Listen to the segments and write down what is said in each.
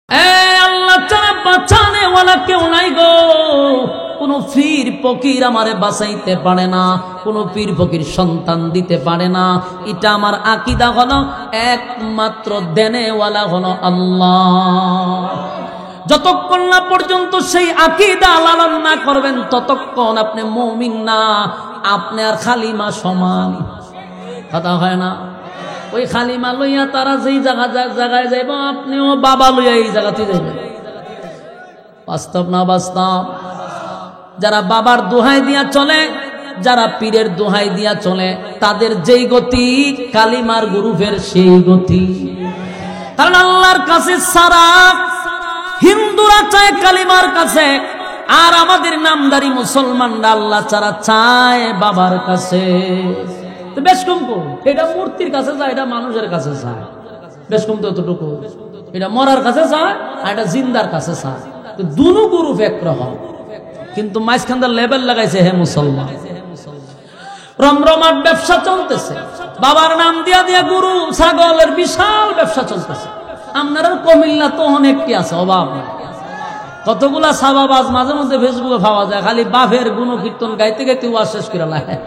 আল্লাহ ছাড়া বাঁচানে ওয়ালা কেউ নাই গো। কোন পীর ফকির আমারে বাঁচাইতে পারে না, কোন পীর ফকির সন্তান দিতে পারে না। এটা আমার আকীদা হলো একমাত্র দেনেওয়ালা হলো আল্লাহ। যতক্ষণ না পর্যন্ত সেই আকীদা লালন না করবেন ততক্ষণ আপনি মুমিন না, আপনি আর খালিমা সমান। কথা হয় না? ওই খালিমা লইয়া তারা যেই জায়গায় যাইব আপনিও বাবা লইয়া এই জায়গাতে যাইবেন। বাস্তব না বাস্তব? যারা বাবার দোহাই দিয়া চলে, যারা পীরের দোহাই দিয়া চলে, তাদের যেই গতি কালিমার গ্রুপের সেই গতি। কারণ আল্লাহর কাছে সারা হিন্দুরা চায় কালিমার কাছে, আর আমাদের নামদারি মুসলমানরা আল্লাহ ছাড়া চায় বাবার কাছে। বেশ কম কম এটা মূর্তির কাছে যায়, এটা মানুষের কাছে চায়। বেশ কম তো এতটুকু, এটা মরার কাছে চায় আর এটা জিন্দার কাছে চায়। তো দুনো গ্রুপ একরকম, কিন্তু মাঝখানটা লেবেল লাগাইছে হে মুসলমান। রমরমার ব্যবসা চলতেছে, বাবার নাম দিয়া দিয়া গরু ছাগলের বিশাল ব্যবসা চলতেছে। আপনার কমিল্লা তো অনেকটি আছে, অভাব নাই। কতগুলা সাবাবাজ মাঝে মধ্যে ফেসবুকে পাওয়া যায়, খালি বাফের গুণ কীর্তন গাইতে গাইতে ওয়াজ শেষ করে লাগে।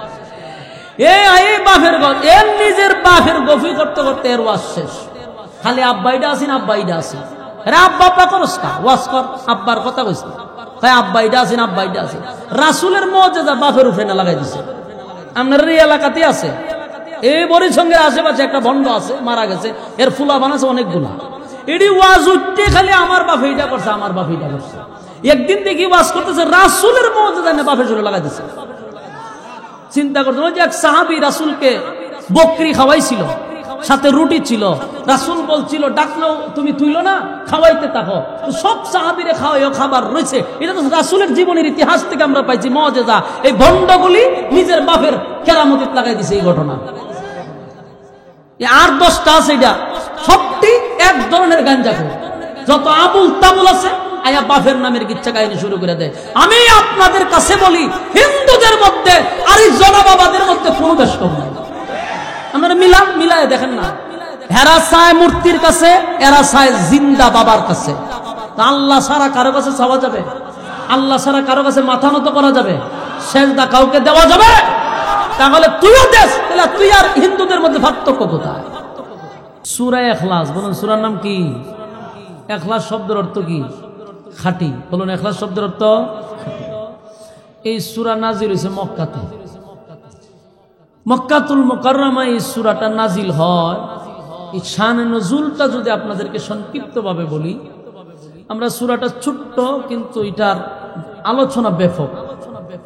বাফের এর নিজের বাফের গফি করতে করতে এর ওয়াজ শেষ। খালি আব্বাইটা আসিন আব্বাইটা আসিন, আরে আব্বা আব্বা করস কা, ওয়াজ কর, আব্বার কথা কইস না। তাই আব্বাইটা আসিন আব্বাইটা আসিন। রাসূলের মুজিজা বাফের উপরে না লাগাই দিছে। আপনার এই এলাকাতে আছে, এই বরিসঙ্গের আশেপাশে একটা ভণ্ড আছে, মারা গেছে, এর ফুলা বানাছে অনেকগুলা। এটি ওয়াজ উঠতে খালি আমার বাপ এইটা করছে, আমার বাপ এইটা করছে। একদিন দেখি ওয়াজ করতেছে রাসূলের মুজিজা না বাফের জন্য লাগাই দিছে। চিন্তা করতে ওই যে এক সাহাবী রাসূলকে বকরি খাওয়াইছিল, সাথে রুটি ছিল। রাসূল বলছিল ডাকলো তুমি তুইলো না, খাওয়াইতে থাকো। সব সাহাবীরে খাওয়াইও, খাবার রয়েছে। এটা তো রাসূলের জীবনের ইতিহাস থেকে আমরা পাইছি মুজিজা। এই ভণ্ডগুলি নিজের বাপের কেরামতিত লাগাই দিছে এই ঘটনা। আর 10টা আছে, এটা সবটি এক ধরনের গাঞ্জাখোর। যত আবুল তাবুল আছে আয়া বাফের নামের কিচ্ছা কাহিনী শুরু করে দেয়। আমি আপনাদের কাছে বলি, হিন্দুদের মধ্যে আর এই জনবাবাদের মধ্যে কোনো বেশ কম নাই। আপনারা মিলায় দেখেন না, হেরা চায় মূর্তির কাছে, এরা চায় জিন্দা বাবার কাছে। আল্লাহ ছাড়া কারো কাছে চাওয়া যাবে? আল্লাহ ছাড়া কারো কাছে মাথা নত করা যাবে? সেজদা কাউকে দেওয়া যাবে? তাহলে তুইও দেশ, তাহলে তুই আর হিন্দুদের মধ্যে পার্থক্য কোথায়? সূরা ইখলাস, বলুন সূরার নাম কি? ইখলাস শব্দের অর্থ কি? খাঁটি। বলুন ইখলাস শব্দের অর্থ? এই সূরা নাজিল হয়েছে মক্কাতে, মক্কাতুল মুকাররমা এই সূরাটা নাজিল হয়। এই শানে নজুলটা যদি আপনাদেরকে সংক্ষিপ্তভাবে বলি, আমরা সূরাটা ছোট্ট কিন্তু এটার আলোচনা ব্যাপক,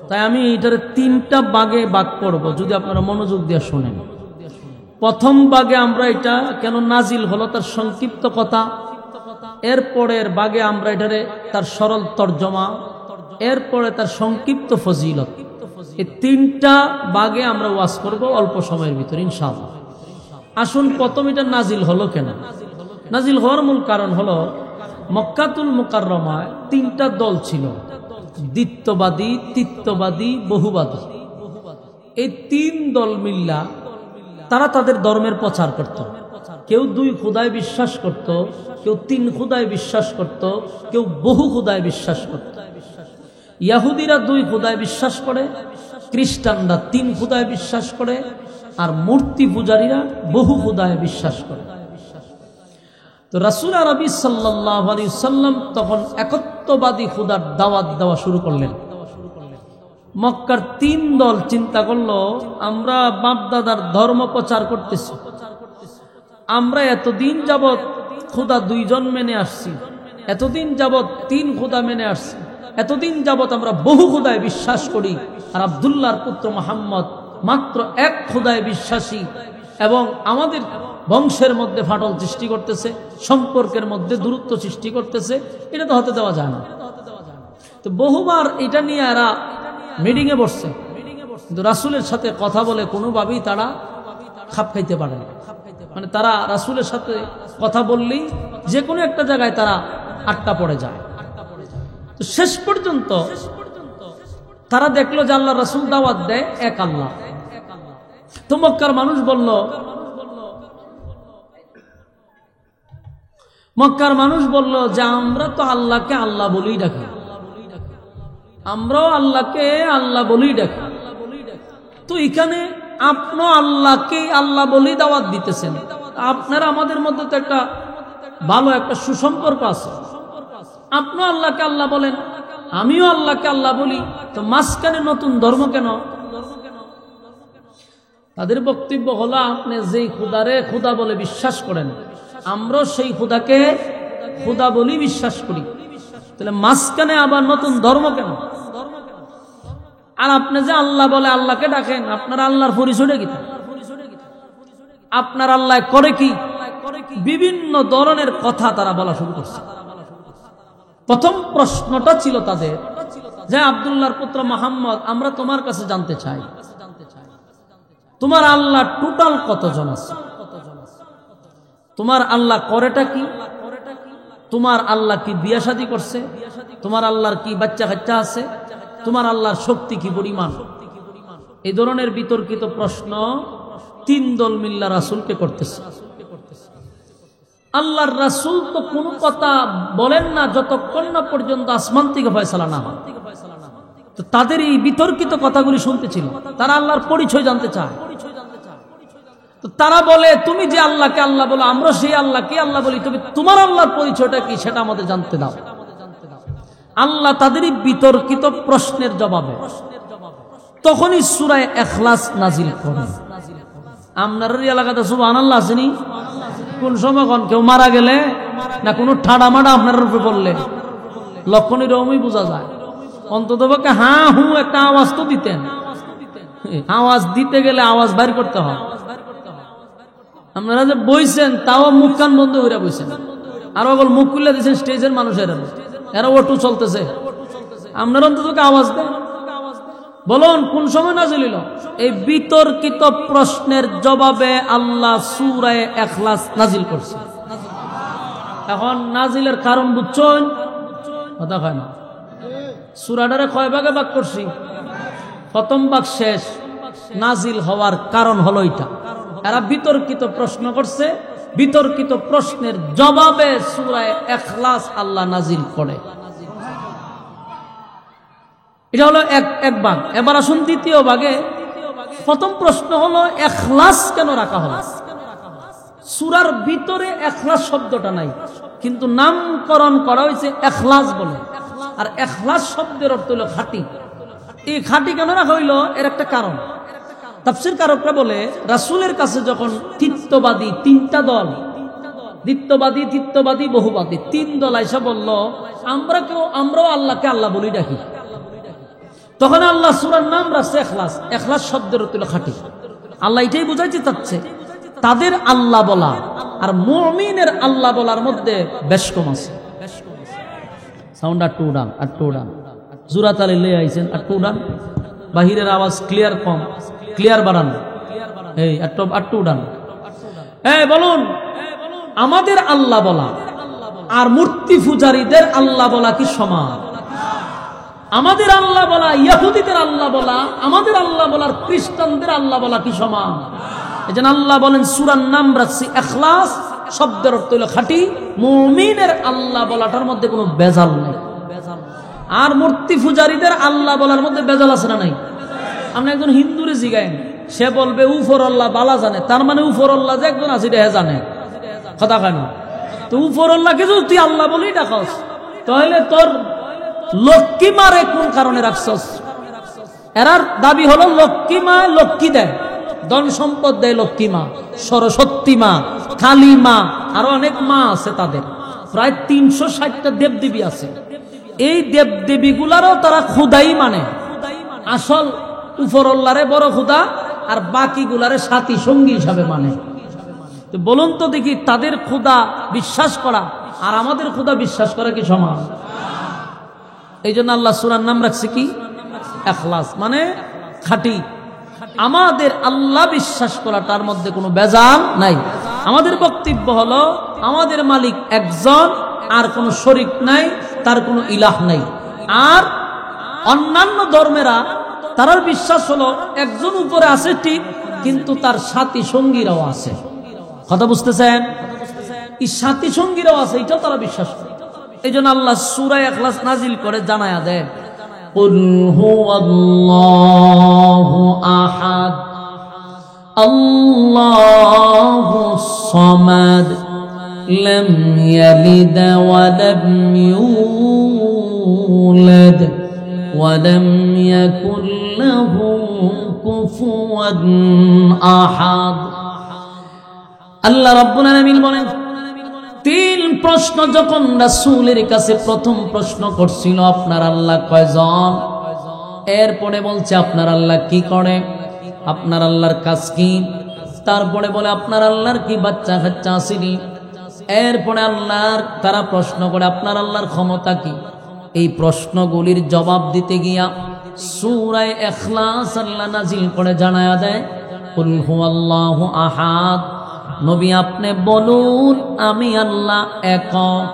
তাই আমি এটার 3টা ভাগে ভাগ করব, যদি আপনারা মনোযোগ দিয়ে শোনেন। প্রথম ভাগে আমরা এটা কেন নাজিল হলো তার সংক্ষিপ্ত কথা, এরপরের ভাগে আমরা এটারে তার সরল তর্জমা, এরপরে তার সংক্ষিপ্ত ফজিলত। এই 3টা ভাগে আমরা ওয়াজ করব অল্প সময়ের ভিতরে ইনশাআল্লাহ। আসুন প্রথম এটা নাজিল হলো কেন? নাজিল হওয়ার মূল কারণ হলো মক্কাতুল মুকাররমায় 3টা দল ছিল, দ্বিত্ববাদী, তিত্ববাদী, বহুবাদী। এই 3 দল মিল্লা তারা তাদের ধর্মের প্রচার করত। কেউ 2 খোদায় বিশ্বাস করত, কেউ 3 খোদায় বিশ্বাস করত, কেউ বহু খোদায় বিশ্বাস করত। ইহুদিরা 2 খোদায় বিশ্বাস করে, খ্রিস্টানরা 3 খোদায় বিশ্বাস করে, আর মূর্তি পূজারীরা বহু খোদায় বিশ্বাস করে। তো রাসূল আরবি সাল্লাল্লাহু আলাইহি ওয়াসাল্লাম তখন একত্ববাদী খোদার দাওয়াত দেওয়া শুরু করলেন। মক্কার 3 দল চিন্তা করলো, আমরা বাপদাদার ধর্ম প্রচার করতেছি, আমরা এতদিন যাবৎ খোদা 2 জন মেনে আসছি, এতদিন যাবৎ 3 খোদা মেনে আসছি, এতদিন যাবৎ আমরা বহু খোদায় বিশ্বাস করি, আর আব্দুল্লাহর পুত্র মুহাম্মদ মাত্র 1 খোদায় বিশ্বাসী, এবং আমাদের বংশের মধ্যে ফাটল সৃষ্টি করতেছে, সম্পর্কের মধ্যে দূরত্ব সৃষ্টি করতেছে, এটা তো হতে দেওয়া যায় না। তো বহুবার এটা নিয়ে এরা মিটিং এ বসছে, কিন্তু রাসূলের সাথে কথা বলে কোনোভাবেই তারা খাপ খাইতে পারে না। মানে তারা রাসূলের সাথে কথা বললেই যে কোনো একটা জায়গায় তারা আটকা পড়ে যায়। তো শেষ পর্যন্ত তারা দেখলো যে আল্লাহ রাসূল দাওয়াত দেয় এক আল্লাহ। তো মক্কার মানুষ বলল, মক্কার মানুষ বলল যে আমরা তো আল্লাহকে আল্লাহ বলেই ডাকি, আমরাও আল্লাহকে আল্লাহ বলেই ডাকি, তো এখানে আপনিও আল্লাহকে আল্লাহ বলেই দাওয়াত দিতেছেন, আপনারা আমাদের মধ্যে তো একটা ভালো একটা সুসম্পর্ক আছে, আপনিও আল্লাহকে আল্লাহ বলেন, আমিও আল্লাহকে আল্লাহ বলি, তো মাঝখানে নতুন ধর্ম কেন? তাদের বক্তব্য হলো, আপনি যেই খুদারে খুদা বলে বিশ্বাস করেন, আমরাও সেই খুদাকে খুদা বলি বিশ্বাস করি, তাহলে মাঝখানে আবার নতুন ধর্ম কেন? আর আপনি যে আল্লাহ বলে আল্লাহকে ডাকেন, আপনার আল্লাহর পরিচয়টা কি? আপনার আল্লাহ করে কি? বিভিন্ন ধরনের কথা তারা বলা শুরু করছে। প্রথম প্রশ্নটা ছিল তাদের যে, আব্দুল্লাহর পুত্র মুহাম্মদ, আমরা তোমার কাছে জানতে চাই, তোমার আল্লাহ টোটাল কতজন আছে? তোমার আল্লাহ করেটা কি? তোমার আল্লাহ কি বিয়ে শাদী করছে? তোমার আল্লাহর কি বাচ্চা কাচ্চা আছে? তোমার আল্লাহর শক্তি কি পরিমাণ? এই ধরনের বিতর্কিত প্রশ্ন তিন দল মিল্লা রাসূলকে করতেছে। আল্লাহর রাসূল তো কোনো কথা বলেন না যতক্ষণ না পর্যন্ত আসমান থেকে ফয়সালা না হয়। তো তাদের এই বিতর্কিত কথাগুলি শুনতেছিল, তারা আল্লাহর পরিচয় জানতে চায়। তো তারা বলে, তুমি যে আল্লাহকে আল্লাহ বলো, আমরা সেই আল্লাহকে আল্লাহ বলি, তবে তোমার আল্লাহর পরিচয়টা কি সেটা আমাদের জানতে দাও। আল্লাহ তাদেরই বিতর্কিত প্রশ্নের জবাবে তখনই সূরা ইখলাস নাজিল করেন। আপনার এলাকাতে সুবহানাল্লাহ আসেনি? কোন সময় কেউ মারা গেলে না কোনো ঠাডা মাডা আপনার রূপে বললে লক্ষণ এরকমই বোঝা যায়। অন্তত পক্ষে হ্যাঁ হু একটা আওয়াজ তো দিতেন, আওয়াজ দিতে গেলে আওয়াজ বাইর করতে হয়। আপনারা যে বইছেন তাও মুখ কান বন্ধ করে বইছেন, আর ওগুলো মুখ খুলে দিয়েছেন স্টেজের মানুষের, এরা ওটু চলতেছে, আপনারা অন্তত আওয়াজ দেন। বলুন কোন সময় নাজিল হইল? এই বিতর্কিত প্রশ্নের জবাবে আল্লাহ সূরা ইখলাস নাজিল করছে। এখন নাজিলের কারণ বুঝছেন? কথা কয় না। সূরাটারে কয় ভাগে ভাগ করছি? প্রথম ভাগ শেষ। নাজিল হওয়ার কারণ হলো এটা, এরা বিতর্কিত প্রশ্ন করছে, বিতর্কিত প্রশ্নের জবাবে সূরা ইখলাস আল্লাহ নাজিল করে। এটা হলো এক ভাগ। এবার আসুন দ্বিতীয় ভাগে। প্রথম প্রশ্ন হলো, ইখলাস কেন রাখা হলো? সূরার ভিতরে ইখলাস শব্দটা নাই, কিন্তু নামকরণ করা হয়েছে ইখলাস বলে। আর ইখলাস শব্দের অর্থ হলো খাঁটি। এই খাঁটি কেন রাখা হইলো এর একটা কারণ। তাফসীর কারকরা বলে, রাসূলের কাছে যখন তিত্ববাদী তিনটা দল, দ্বিত্ববাদী, তিত্ববাদী, বহুবাদী তিন দল আইসা বলল, আমরাও আল্লাহকে আল্লাহ বলি ডাকি, তখন আল্লাহ সূরার নাম রাখছে ইখলাস। ইখলাস শব্দের অর্থ হলো খাঁটি। আল্লাহ এটাই বুঝাইতে চাচ্ছে, তাদের আল্লাহ বলা আর মুমিনের আল্লাহ বলার মধ্যে বেশ কম আছে। সাউন্ড আর টু ডান, আর টু ডান, জোরা তালে লয়ে আইছেন, আর টু ডান, বাহিরের আওয়াজ ক্লিয়ার কম, ক্লিয়ার বাড়ান, এই আর টু ডান। বলুন, আমাদের আল্লাহ বলা আর মূর্তি পূজারীদের আল্লাহ বলা কি সমান? আমাদের আল্লাহ বলা, ইহুদিদের আল্লাহ বলা, আমাদের আল্লাহ বলার খ্রিস্টানদের আল্লাহ বলা কি সমান? এজন্য আল্লাহ বলেন, সূরার নাম রাখছি ইখলাস, শব্দের অর্থ হলো খাঁটি। মুমিনের আল্লাহ বলাটার মধ্যে কোনো বেজাল নেই। আর মূর্তি পূজারীদের আল্লাহ বলার মধ্যে বেজাল আছে না নাই? আপনি একজন হিন্দুরে জিগায়েন, সে বলবে উপর আল্লাহ বালা জানে, তার মানে উপর আল্লাহ যে একজন আছে এটা জানে। কথা কেন? তো উপর আল্লাহকে যদি তুই আল্লাহ বলেই ডাকস, তাহলে তোর লক্ষ্মী মারে কোন কারণে রাখছস? এরার দাবি হলো লক্ষ্মী মা লক্ষ্মী দেয়, ধন সম্পদ দেয় লক্ষ্মী মা, সরস্বতী মা, কালী মা, আরো অনেক মা আছে তাদের। প্রায় 360টা দেবদেবী আছে। এই দেবদেবী গুলারও তারা খুদাই মানে। আসল উপরল্লারে বড় খুদা আর বাকি গুলারে সাথী সঙ্গী হিসাবে মানে। তো বলুন তো দেখি, তাদের খুদা বিশ্বাস করা আর আমাদের খুদা বিশ্বাস করা কি সমান? এই জন্য আল্লাহ সূরার নাম রাখছে কি? ইখলাস, মানে খাঁটি। আমাদের আল্লাহ বিশ্বাস করা, তার মধ্যে কোনো বেজাল নাই। আমাদের বক্তব্য হলো, আমাদের মালিক একজন, আর কোনো শরীক নাই, তার কোনো ইলাহ নাই। আর অন্যান্য ধর্মেরা তার বিশ্বাস হলো একজন উপরে আছে ঠিক, কিন্তু তার সাথী সঙ্গীরাও আছে। কথা বুঝতেছেন? এই সাথী সঙ্গীরাও আছে, এটাও তারা বিশ্বাস করে। এই জন্য আল্লাহ সূরা ইখলাস নাজিল করে জানায়া দেন, কুল হুয়াল্লাহু আহাদ আল্লাহুস সামাদ লাম ইয়ালিদ ওয়া লাম ইউলাদ ওয়া লাম ইয়াকুল লাহু কুফুয়ান আহাদ। আল্লাহ রাব্বুল আলামিন বলেন, তিন প্রশ্ন যখন রাসূলের কাছে প্রথম প্রশ্ন করছিল, আপনার আল্লাহ কয়জন? এরপরে বলছে আপনার আল্লাহ কি করে, আপনার আল্লাহর কাজ কি? তারপরে বলে আপনার আল্লাহর কি বাচ্চা কাচ্চা আসেনি? এরপরে আল্লাহর তারা প্রশ্ন করে আপনার আল্লাহর ক্ষমতা কি? এই প্রশ্নগুলির জবাব দিতে গিয়া সূরা ইখলাস আল্লাহ নাজিল করে জানায়া দেয়, কুল হুয়াল্লাহু আহাদ, নবী আপনি বলুন আমি আল্লাহ একক।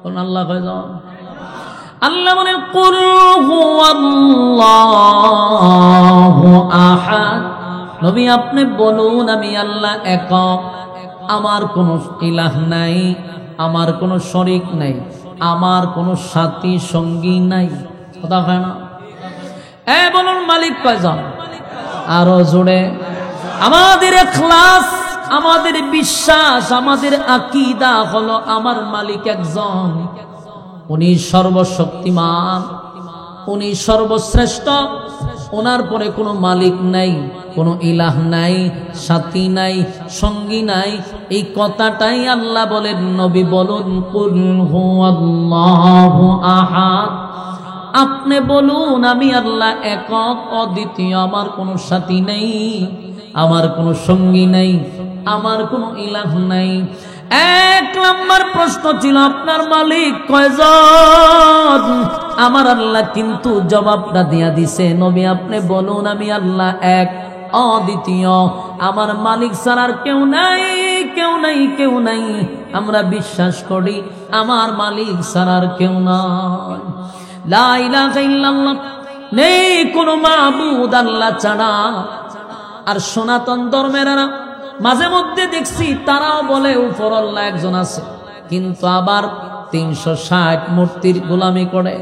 কোন আল্লাহ কয়জন? আল্লাহ বলেন কুল হুয়াল্লাহু আহাদ, নবী আপনি বলুন আমি আল্লাহ একক, আমার কোনো ইলাহ নাই, আমার কোনো শরীক নাই, আমার কোনো সাথী সঙ্গী নাই। কথা হয় না? বলুন মালিক কয়জন? আরো জোরে। আমাদের ইখলাস, আমাদের বিশ্বাস, আমাদের আকীদা হলো আমার মালিক একজন, উনি সর্বশক্তিমান, উনি সর্বশ্রেষ্ঠ, ওনার পরে কোনো মালিক নাই, কোনো ইলাহ নাই, সাথী নাই, সঙ্গী নাই। এই কথাটাই আল্লাহ বলেন, নবী বলুন কুল হুয়াল্লাহু আহাদ, আপনি বলুন আমি আল্লাহ একক অদ্বিতীয়, আমার কোনো সাথী নেই, আমার কোনো সঙ্গী নাই, আমার কোনো ইলাহ নাই। এক নম্বর প্রশ্ন ছিল আপনার মালিক কয়জন? আমার আল্লাহ কিন্তু জবাবটা দিয়া দিছে, নবী আপনি বলুন আমি আল্লাহ এক অদ্বিতীয়, আমার মালিক ছাড়া আর কেউ নাই, কেউ নাই, কেউ নাই। আমরা বিশ্বাস করি আমার মালিক ছাড়া আর কেউ নাই, লা ইলাহা ইল্লাল্লাহ, নেই কোনো মাবুদ আল্লাহ ছাড়া। আর সনাতন ধর্মের মাঝে মধ্যে দেখছি তারাও বলে উপর আল্লাহ একজন আছে, কিন্তু আবার 360 মূর্তির গোলামি করে,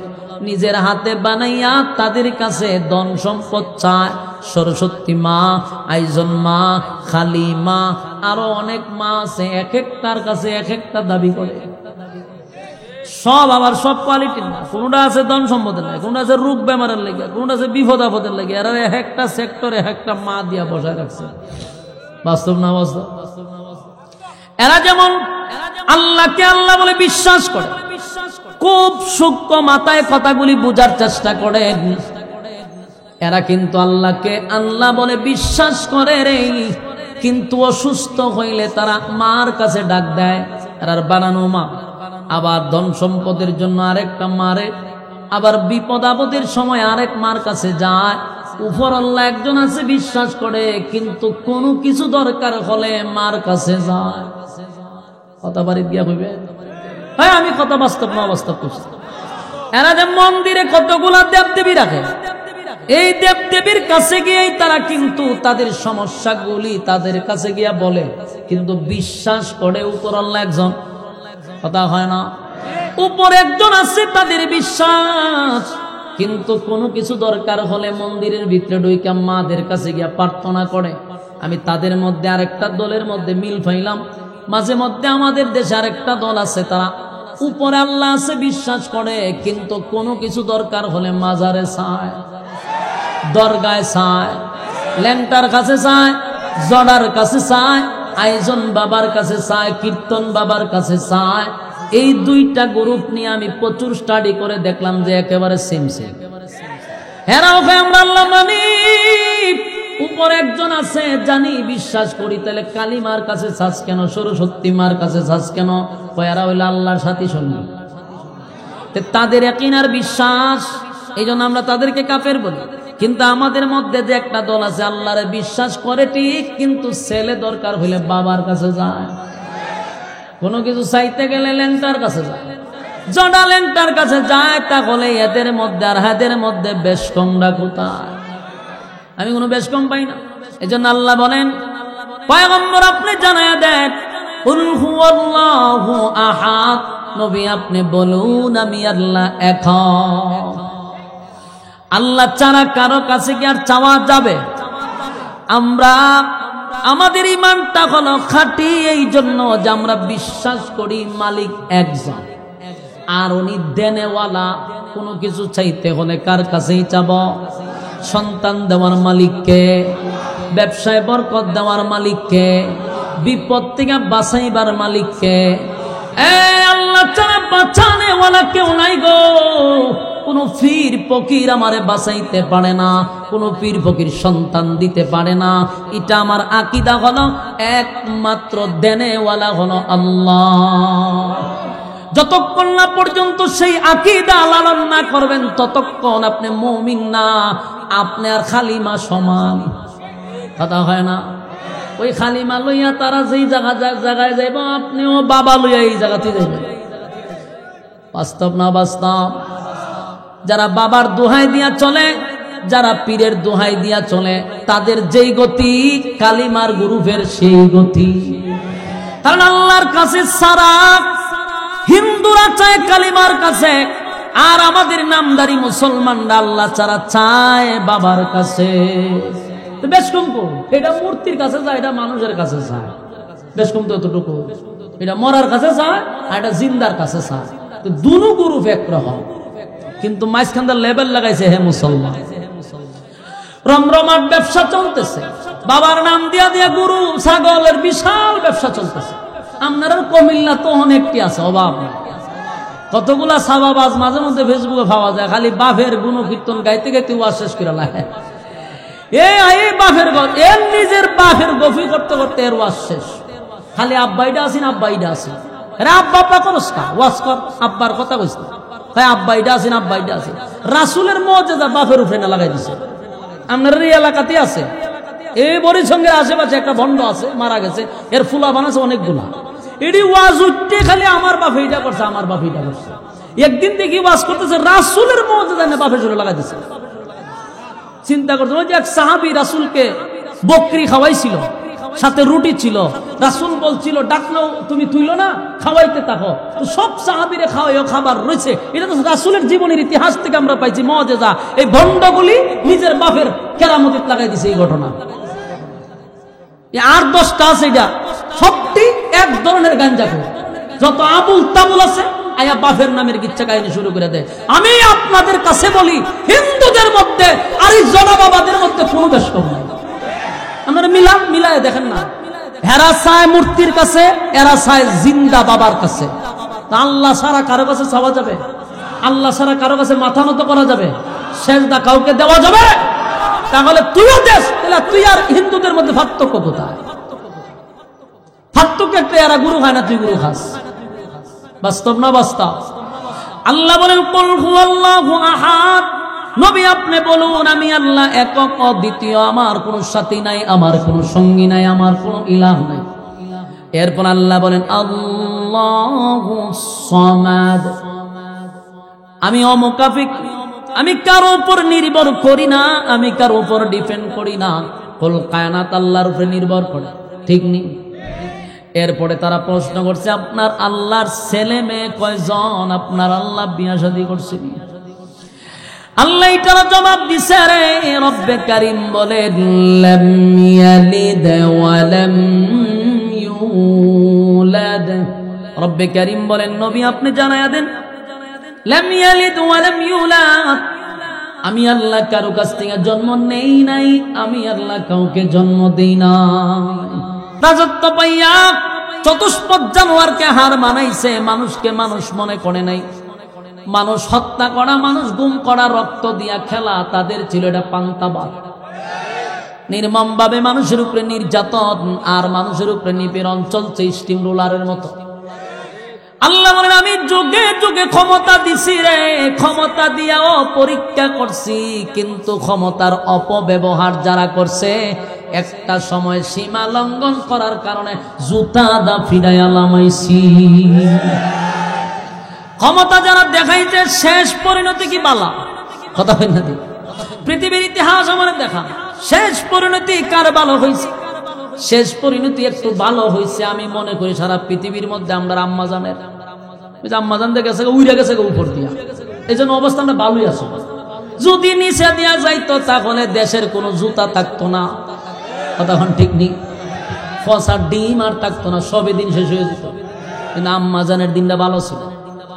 নিজের হাতে বানাইয়া তাদের কাছে ধন সম্পদ চায়। সরস্বতী মা, আইজন মা, খালি মা, আরো অনেক মা আছে, এক একটার কাছে এক একটা দাবি করে। সব আবার সব কোয়ালিটির না, কোনটা আছে ধন সম্পদের লাগে, কোনটা আছে রোগ বেমারের লাগে, কোনটা আছে বিপদ আপদের লাগে। এরা একটা সেক্টরে একটা মা দিয়া বসায় রাখছে। বাস্তব না বাস্তব? এরা যেমন আল্লাহকে আল্লাহ বলে বিশ্বাস করে, খুব সূক্ষ্ম মাথায় কথাগুলি বোঝার চেষ্টা করে। এরা কিন্তু আল্লাহকে আল্লাহ বলে বিশ্বাস করে রে, কিন্তু অসুস্থ হইলে তারা মার কাছে ডাক দেয়, এরার বানানো মা। আবার ধন সম্পদের জন্য আরেকটা মারে, আবার বিপদ আপদের সময় আরেক মার কাছে যায়। উপর আল্লাহ একজন আছে বিশ্বাস করে, কিন্তু কোনো কিছু দরকার হলে মার কাছে যায়। কথা বাড়ি দিয়া হইবে? হ্যাঁ, আমি কথা বাস্তব না বাস্তব করছি। এরা যে মন্দিরে কতগুলা দেবদেবী রাখে, এই দেবদেবীর কাছে গিয়েই তারা কিন্তু তাদের সমস্যাগুলি তাদের কাছে গিয়া বলে, কিন্তু বিশ্বাস করে উপর আল্লাহ একজন। কথা হয় না? উপর একজন আছে তাদের বিশ্বাস, কিন্তু কোনো কিছু দরকার হলে মন্দিরের ভিতরে ঢুইকা মাদের কাছে গিয়া প্রার্থনা করে। আমি তাদের মধ্যে আরেকটা দলের মধ্যে মিল পাইলাম। মাঝে মধ্যে আমাদের দেশে আরেকটা দল আছে, তারা উপরে আল্লাহ আছে বিশ্বাস করে, কিন্তু কোনো কিছু দরকার হলে মাজারে চায়, দরগায় চায়, ল্যাংটার কাছে চায়, জড়ার কাছে চায়, আইজন বাবার কাছে চায়, কীর্তন বাবার কাছে চায়। এই দুইটা গ্রুপ নিয়ে আমি প্রচুর স্টাডি করে দেখলাম যে একেবারে সেম সেম। হেরাও আমরা আল্লাহ মানি, উপর একজন আছে জানি বিশ্বাস করি, তাহলে কালিমার কাছে চাস কেন, সরস্বতী মার কাছে চাস কেন? এরা হইল আল্লাহর সাথী সঙ্গী, তাদের ইয়াকিনার বিশ্বাস, এই জন্য আমরা তাদেরকে কাফের বলি। কিন্তু আমাদের মধ্যে যে একটা দল আছে আল্লাহর বিশ্বাস করে ঠিক, কিন্তু ছেলে দরকার হইলে বাবার কাছে যায়, কোনো কিছু চাইতে গেলে ল্যাংটার কাছে যায়, জডা ল্যাংটার কাছে যায়। তাহলে এদের মধ্যে আর হাদের মধ্যে বেশ কমরা কোথায়? আমি কোনো বেশ কম পাই না। এই জন্য আল্লাহ বলেন, পয়গম্বর আপনি জানায়া দেন কুল হুয়াল্লাহু আহাদ, নবী আপনি বলুন আমি আল্লাহ এক। আল্লাহ ছাড়া কারো কাছে কি আর চাওয়া যাবে? আমরা আমাদের ইমানটা হলো খাঁটি এই জন্য যে আমরা বিশ্বাস করি মালিক একজন, আর উনি দেনেওয়ালা। কোনো কিছু চাইতে হলে কার কাছেই চাব? সন্তান দেওয়ার মালিককে, ব্যবসায় বরকত দেওয়ার মালিককে, বিপদ থেকে বাঁচাইবার মালিককে। আল্লাহ ছাড়া বাঁচানেওয়ালা কেউ নাই গো। কোন পীর ফকির আমারে বাঁচাইতে পারে না, কোন পীর ফকির সন্তান দিতে পারে না। এটা আমার আকীদা হলো একমাত্র দেনেওয়ালা হলো আল্লাহ। যতক্ষণ না পর্যন্ত সেই আকীদা লালন না করবেন ততক্ষণ আপনি মুমিন না, আপনি আর খালিমা সমান। কথা হয় না? ওই খালিমা লইয়া তারা যেই জায়গায় যাইব আপনিও বাবা লইয়া এই জায়গাতে যাইবেন। বাস্তব না বাস্তব? যারা বাবার দোহাই দিয়া চলে, যারা পীরের দোহাই দিয়া চলে, তাদের যেই গতি কালিমার গ্রুপের সেই গতি। কারণ আল্লাহর কাছে সারা হিন্দুরা চায় কালিমার কাছে, আর আমাদের নামদারি মুসলমানরা আল্লাহ ছাড়া চায় বাবার কাছে। বেশ কম তো এটা মূর্তির কাছে যায়, এটা মানুষের কাছে চায়। বেশ কম তো এতটুকু, এটা মরার কাছে চায় আর এটা জিন্দার কাছে চায়। তো দুনো গ্রুপ একরকম, কিন্তু মাঝখানটা লেবেল লাগাইছে হে মুসলমান। রমরমার ব্যবসা চলতেছে, বাবার নাম দিয়া দিয়া গরু ছাগলের বিশাল ব্যবসা চলতেছে। আপনার কমিল্লা তো অনেকটি আছে, অভাব নাই। কতগুলা সাবাবাজ মাঝে মধ্যে ফেসবুকে পাওয়া যায়, খালি বাপের গুণ কীর্তন গাইতে গাইতে ওয়াজ শেষ করে লাগে। বাপের এর নিজের বাপের গফি করতে করতে এর ওয়াজ শেষ। খালি আব্বাইডা আসিন আব্বাইডা আসিন, আব্বা আব্বা করস কা ওয়াজ কর, আব্বার কথা কইস না। তাই আব্বাইডা আসিন আব্বাইডা আসিন। রাসূলের মর্যাদা বাপের উপরে না লাগাই দিছে। আপনার এই এলাকাতে আছে, এই বরিসঙ্গের আশেপাশে একটা ভণ্ড আছে, মারা গেছে, এর ফুলা বানাছে অনেকগুলা। এটি ওয়াজ উঠতে খালি আমার বাপ এইটা করছে, আমার বাপ এইটা করছে। একদিন দেখি ওয়াজ করতেছে রাসূলের মর্যাদা না বাপের জন্য লাগাই দিছে। চিন্তা করতে ওই যে এক সাহাবী রাসূলকে বকরি খাওয়াইছিল, সাথে রুটি ছিল। রাসূল বলছিল ডাকলো তুমি তুইলো না, খাওয়াইতে থাকো। তো সব সাহাবীরে খাওয়াইও খাবার রয়েছে। এটা তো রাসূলের জীবনের ইতিহাস থেকে আমরা পাইছি মুআজিজা। এই ভণ্ডগুলি নিজের বাপের কেরামতিত লাগাই দিছে এই ঘটনা। আর 10টা আছে, এটা সবটি এক ধরনের গাঞ্জাখোর। যত আবুল তাবুল আছে আয়া বাপের নামের কিচ্ছা কাহিনী শুরু করে দেয়। আমি আপনাদের কাছে বলি, হিন্দুদের মধ্যে আর এই জনবাবাদের মধ্যে কোনো বেশ কম নাই। আপনারা মিলায় দেখেন না, হেরা চায় মূর্তির কাছে, এরা চায় জিন্দা বাবার কাছে। আল্লাহ ছাড়া কারো কাছে চাওয়া যাবে? আল্লাহ ছাড়া কারো কাছে মাথা নত করা যাবে? সেজদা কাউকে দেওয়া যাবে? তাহলে তুইও দেশ, তাহলে তুই আর হিন্দুদের মধ্যে পার্থক্য কোথায়? পার্থক্য একটা, এরা গুরু খায় না, তুই গুরু খাস। বাস্তব না বাস্তব? আল্লাহ বলেন কুল হুয়াল্লাহু আহাদ, নবী আপনি বলুন আমি আল্লাহ একক অদ্বিতীয়, আমার কোনো সাথী নাই, আমার কোনো সঙ্গী নাই, আমার কোনো ইলাহ নাই। এরপর আল্লাহ বলেন আল্লাহুস সামাদ, আমি অমুকাফিক, আমি কারো উপর নির্ভর করি না, আমি কারো উপর ডিপেন্ড করি না। কুল কায়নাত আল্লাহর উপরে নির্ভর করে, ঠিক নেই? এরপরে তারা প্রশ্ন করছে আপনার আল্লাহর ছেলে মেয়ে কয়জন? আপনার আল্লাহ বিয়া শাদী করছেন? আল্লাহ এটার জবাব দিছে, রে রব্বে কারীম বলেন লাম ইয়ালিদ ওয়া লাম ইউলাদ। রব্বে কারীম বলেন নবী আপনি জানায়া দেন লাম ইয়ালিদ ওয়া লাম ইউলাদ, আমি আল্লাহ কারো কাছ থেকে জন্ম নেই নাই, আমি আল্লাহ কাউকে জন্ম দেই না। রাজত্ব পাইয়া চতুষ্পদ জানোয়ারকে হার মানাইছে, মানুষকে মানুষ মনে করে নাই। মানুষ হত্যা করা, মানুষ গুম করা, রক্ত দিয়া খেলা, তাদের ছিল এটা পান্তাবাদ। নির্মম ভাবে মানুষের উপরে নির্যাতন আর মানুষের উপরে নিপীড়ন চলছে স্টিম রোলারের মতো। আল্লাহ বলেন আমি যুগে যুগে ক্ষমতা দিছি রে, ক্ষমতা দিয়াও পরীক্ষা করছি, কিন্তু ক্ষমতার অপব্যবহার যারা করছে একটা সময় সীমা লঙ্ঘন করার কারণে জুতা দা ফিরাইয়া লামাইছি। ক্ষমতা যারা দেখাইছে শেষ পরিণতি কি বালা? কথা হয় না? পৃথিবীর ইতিহাস আমার দেখা শেষ পরিণতি কার ভালো হয়েছে? শেষ পরিণতি একটু ভালো হয়েছে আমি মনে করি সারা পৃথিবীর মধ্যে আমরা আম্মাজানের আম্মাজান দেখে গেছে উইরা গেছে উপর দিয়া, এই জন্য অবস্থানটা ভালোই আছে। যদি নিচে দেওয়া যাইতো তাহলে দেশের কোনো জুতা থাকতো না, তখন ঠিক নেই, ফসার ডিম আর থাকতো না, সবে দিন শেষ হয়ে যেত। কিন্তু আম্মাজানের দিনটা ভালো ছিল,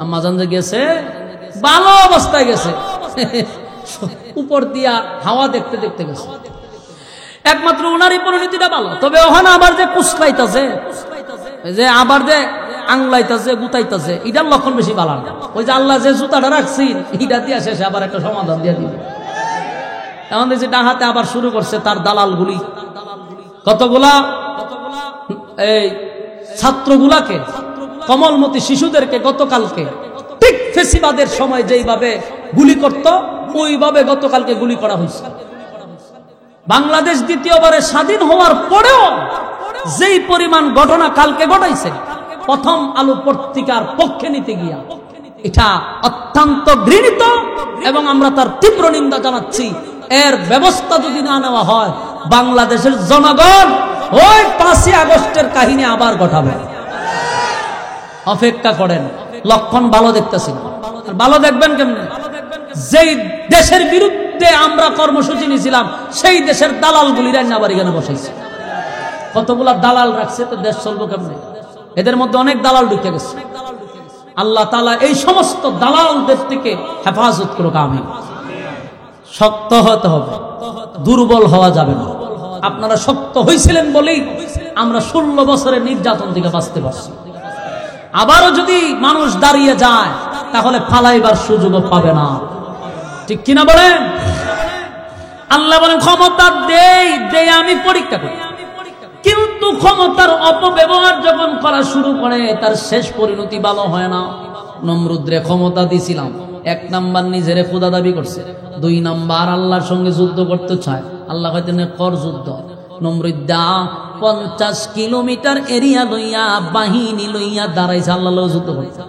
আম্মাজান যে গেছে ভালো অবস্থায় গেছে, উপর দিয়া হাওয়া দেখতে দেখতে গেছে, একমাত্র ওনারই পরিণতিটা ভালো। তবে ওখানে আবার যে কুসলাইতেছে, যে আবার যে আংলাইতেছে গুতাইতেছে, এটার লক্ষণ বেশি ভালো না। ওই যে আল্লাহ যে জুতাটা রাখছি এটা দিয়া শেষে আবার একটা সমাধান দিয়ে দিবে। এমন যে ডাহাতে আবার শুরু করছে তার দালালগুলি, কতগুলা এই ছাত্রগুলাকে, কমলমতি শিশুদেরকে গতকালকে ঠিক ফেসিবাদের সময় যেইভাবে গুলি করত ওইভাবে গতকালকে গুলি করা হয়েছে। বাংলাদেশ দ্বিতীয়বারে স্বাধীন হওয়ার পরেও যেই পরিমাণ ঘটনা কালকে ঘটাইছে, প্রথম আলো পত্রিকার পক্ষে নিতে গিয়া, এটা অত্যন্ত ঘৃণিত এবং আমরা তার তীব্র নিন্দা জানাচ্ছি। এর ব্যবস্থা যদি না নেওয়া হয় বাংলাদেশের জনগণ ওই 5ই আগস্টের কাহিনী আবার ঘটাবে। অপেক্ষা করেন, লক্ষণ ভালো দেখতেছি না। ভালো দেখবেন কেমনে? যেই দেশের বিরুদ্ধে আমরা কর্মসূচি নিয়েছিলাম সেই দেশের দালালগুলি রান্নাবাড়ি এখানে বসাইছে, কতগুলা দালাল রাখছে, তো দেশ চলবো কেমনে? এদের মধ্যে অনেক দালাল ঢুকে গেছে। আল্লাহ তাআলা এই সমস্ত দালালদের থেকে হেফাজত করুক, আমিন। শক্ত হতে হবে, দুর্বল হওয়া যাবে না। আপনারা শক্ত হয়েছিলেন বলেই আমরা 16 বছরের নির্যাতন থেকে বাঁচতে পারছি। আবারও যদি মানুষ দাঁড়িয়ে যায় তাহলে ফালাইবার সুযোগও পাবে না, ঠিক কিনা বলেন? আল্লাহ বলেন ক্ষমতা দেই আমি পরীক্ষা করি, কিন্তু ক্ষমতার অপব্যবহার যখন করা শুরু করে তার শেষ পরিণতি ভালো হয় না। নমরুদরে ক্ষমতা দিয়েছিলাম, 1 নাম্বার নিজেরে খোদা দাবি করছে, 2 নাম্বার আল্লাহর সঙ্গে যুদ্ধ করতে চায়। আল্লাহ কইতেন কর যুদ্ধ। নমরুদ্দা 50 কিলোমিটার এরিয়া লইয়া বাহিনী লইয়া দাঁড়াইছে, আল্লাহ যুদ্ধ করছে।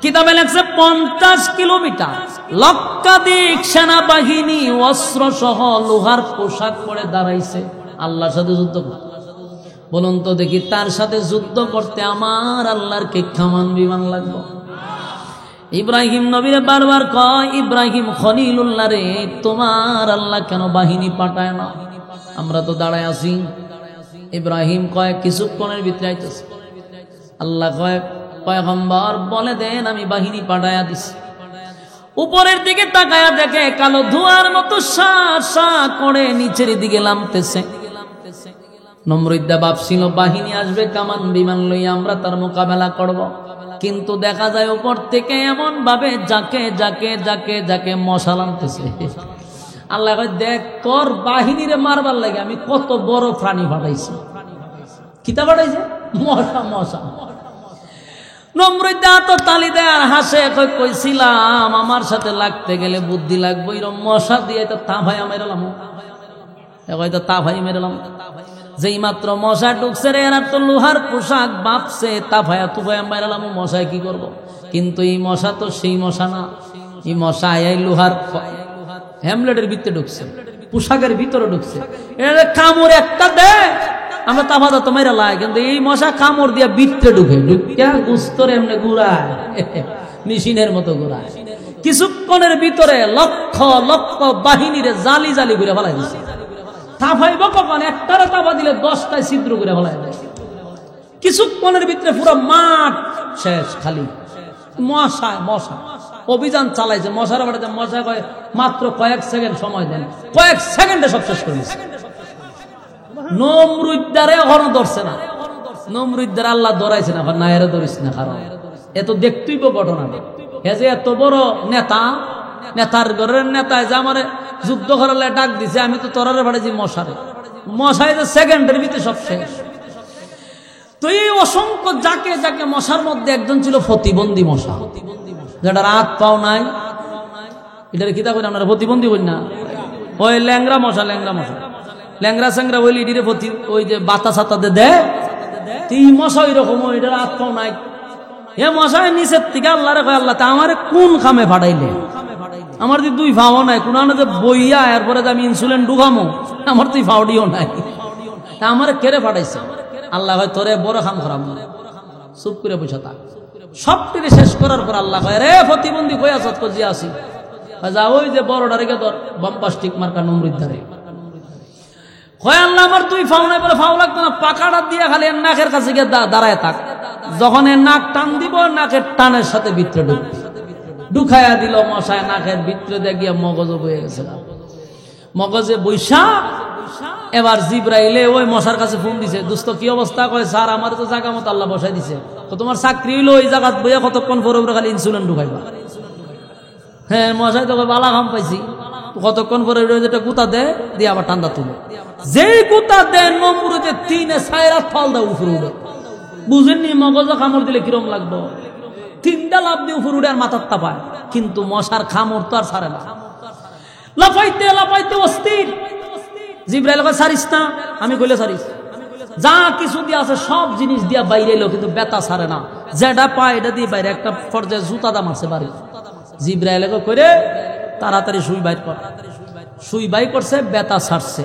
কিতাবে লেখছে 50 কিলোমিটার লক্ষাধিক সেনাবাহিনী অস্ত্র সহ লোহার পোশাক পরে দাঁড়াইছে আল্লাহর সাথে যুদ্ধ করতে। বলুন তো দেখি, তার সাথে যুদ্ধ করতে আমার আল্লাহর কে কামান বিমান লাগবে? ইব্রাহিম নবীরে বারবার কয়, ইব্রাহিম খলিলুল্লাহ রে, তোমার আল্লাহ কেন বাহিনী পাঠায় না? আমরা তো দাঁড়ায় আছি। ইব্রাহিম কয় কিছুক্ষণের ভিতরে আইতেছে। আল্লাহ কয়, পয়গম্বর বলে দেন আমি বাহিনী পাঠায়া দিছি। উপরের দিকে তাকায়া দেখে কালো ধোঁয়ার মতো সা করে নিচের দিকে নামতেছে। নমরুদ্দা ভাবছিল বাহিনী আসবে কামান বিমান লইয়া, আমরা তার মোকাবেলা করব। কিন্তু দেখা যায় উপর থেকে এমন ভাবে যাকে যাকে যাকে যাকে মশা নামতেছে। আল্লাহ কয়, দেখ তোর বাহিনীরে মারবার লাগে আমি কত বড় প্রাণী পাঠাইছি। কিতা পাঠাইছে? মশা। মশা। নমরুদ্দা তো তালি দেয় আর হাসে, কইছিলাম আমার সাথে লাগতে গেলে বুদ্ধি লাগবে, এরকম মশা দিয়ে তো তা ভাই মেরালাম, তা ভাই মেরালাম। যেই মাত্র মশা ঢুকছে রে, এরা তো লোহার পোশাক বাপছে, তা ভাইয়া তু ভাইয়া মেরালাম, মশায় কি করবো? কিন্তু এই মশা তো সেই মশা না, এই মশা এই লোহার হ্যামলেটের ভিতরে ঢুকছে, পোশাকের ভিতরে ঢুকছে। এটা কামড় একটা দেয় আমরা তাফাদা তো মেরা লাই, কিন্তু এই মশা কামড় দিয়া ভিতরে ঢুকে গুস্তরে এমনি ঘুরায়, মেশিনের মতো ঘুরায়। কিছুক্ষণের ভিতরে লক্ষ লক্ষ বাহিনীরে জালি জালি ঘুরে ফেলাই দিচ্ছে। তাফাইব কখন? একটারে তাফা দিলে 10টায় ছিদ্র করে ফেলাই দেয়। কিছুক্ষণের ভিতরে পুরো মাঠ শেষ, খালি মশা। মশা অভিযান চালাইছে মশার বাড়িতে। মশা কয় মাত্র কয়েক সেকেন্ড সময় দেন, কয়েক সেকেন্ডে সব শেষ করে দিচ্ছে। নমরুদ্দারে এখনো ধরছে না। নমরুদ্দার আল্লাহ ধরাইছে না, না এরা ধরিস না, কারণ এত দেখতেই ঘটনা। এ যে এত বড় নেতা, নেতার ঘরের নেতায় যে আমার যুদ্ধ করালে ডাক দিছে, আমি তো তরারে বাড়াইছি মশারে। মশায় যে সেকেন্ডের ভিতরে সব শেষ। তো এই অসংখ্য যাকে যাকে মশার মধ্যে একজন ছিল প্রতিবন্ধী মশা, যেটা হাত পাও নাই। এটার কিতা করে আপনারা প্রতিবন্ধী বলি না, ওই ল্যাংরা মশা। ল্যাংরা স্যাংরা বলি এটিরে ওই যে বাতা সাতাতে দেয়, এই মশা ওই রকম, ওইটার হাত পাও নাই। এ মশায় নিচের থেকে আল্লাহ রে কয়, আল্লাহ তা আমার কোন খামে ফাটাইলে? আমার যে 2 ফাও নাই, কোন যে বইয়া এরপরে আমি ইনসুলিন ঢুকামো, আমার তুই ফাউডিও নাই। তা আমার কেড়ে পাঠাইছে আল্লাহ হয় তোরে বড় খাম খারাপ চুপ করে বসে থাক। সবটিকে শেষ করার পর আল্লাহ কয় রে প্রতিবন্ধী কই আছ জি আসি যা ওই যে বড়টা রেখে তোর বম্বাস্টিক মার্কা নমরুদ ধারে কয় আল্লাহ আমার তুই ফাও নাই বলে ফাও লাগতো না পাকাটা দিয়ে খালি এর নাকের কাছে গিয়ে দাঁড়ায় থাক যখন এর নাক টান দিব নাকের টানের সাথে ভিতরে ঢুকবে ঢুকাইয়া দিল মশায় নাকের ভিতরে দিয়ে গিয়ে মগজ বয়ে গেছে মগজে বৈশা এবার জিব্রাইলে ওই মশার কাছে ফোন দিছে দোস্ত কি অবস্থা কয় স্যার আমার তো জায়গা মতো আল্লাহ বসাই দিছে তো তোমার চাকরি হইলো ওই জায়গা বইয়া কতক্ষণ পরে খালি ইনসুলিন ঢুকাইবা হ্যাঁ মশাই তো বালা ঘাম পাইছি কতক্ষণ পরে যেটা গুতা দে দিয়ে আবার ঠান্ডা তুলে যেই গুতা দে নমরুদে তিনে সাইরা ফল দেয় উপরে উঠে বুঝেননি মগজে কামড় দিলে কিরম লাগবে তিনটা লাভ দিয়ে উপরে উঠে আর মাথার তাপায় কিন্তু মশার খামড় তো আর ছাড়ে না লাফাইতে লাফাইতে অস্থির জিব্রাইল কয় সারিস না আমি কইলে সারিস যা কিছু দিয়ে আছে সব জিনিস দিয়া বাইরে এলো কিন্তু বেতা ছাড়ে না যেটা পায় এটা দিয়ে বাইরে একটা পর্যায়ে জুতা দাম আছে বাড়ি জিব্রাইল করে তাড়াতাড়ি সুই বাইর কর সুই বাই করছে বেতা ছাড়ছে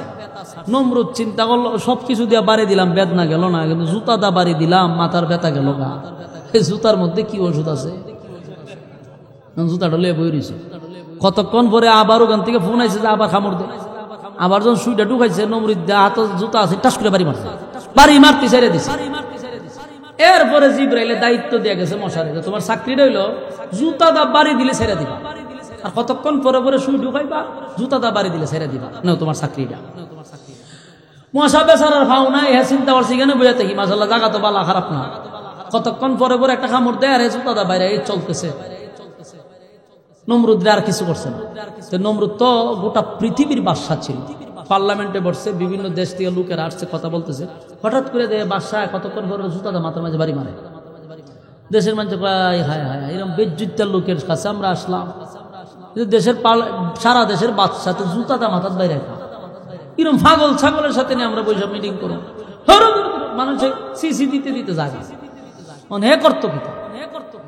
নমরুদ চিন্তা করলো সবকিছু দিয়ে বাড়ি দিলাম বেদনা গেল না কিন্তু জুতা দা বাড়ি দিলাম মাথার বেতা গেল গা এই জুতার মধ্যে কি ওষুধ আছে জুতাটা লয়ে বই রয়েছে কতক্ষণ পরে আবার ওখান থেকে ফোন আইছে যে আবার খামড় দে আবার যখন সুইটা ঢুকাইছে নমরুদ হাত জুতা আছে টাস করে বাড়ি মারছে বাড়ি মারতে ছেড়ে দিছে এরপরে জিব্রাইলে দায়িত্ব দিয়ে গেছে মশারে তোমার চাকরি রইল জুতা দা বাড়ি দিলে ছেড়ে দিবা আর কতক্ষণ পরে পরে সুই ঢুকাইবা জুতা দা বাড়ি দিলে ছেড়ে দিবা না তোমার চাকরিটা মশা বেচারার ভাও নাই হ্যাঁ চিন্তা করছি কেন বুঝাতে কি মাসাল্লাহ জায়গা তো বালা খারাপ না কতক্ষণ পরে পরে একটা কামড় দেয় আর জুতা দা বাইরে এই চলতেছে নমরুদ আর কিছু করছে না নমরুদ তো গোটা পৃথিবীর বাদশা ছিল পার্লামেন্টে বসছে বিভিন্ন দেশ থেকে লোকেরা আসছে কথা বলতেছে হঠাৎ করে দেয় বাদশাহ কতক্ষণ পরে জুতা দা মাথার মাঝে বাড়ি মারে দেশের মানুষ হায় হায় এরকম বেজ্জুতার লোকের কাছে আমরা আসলাম দেশের সারা দেশের বাদশা তো জুতা দা মাথার বাইরে রাখা এরকম পাগল ছাগলের সাথে নিয়ে আমরা বৈশাখ মিটিং করুন মানুষের সিসি দিতে দিতে জাগে হে করতো কি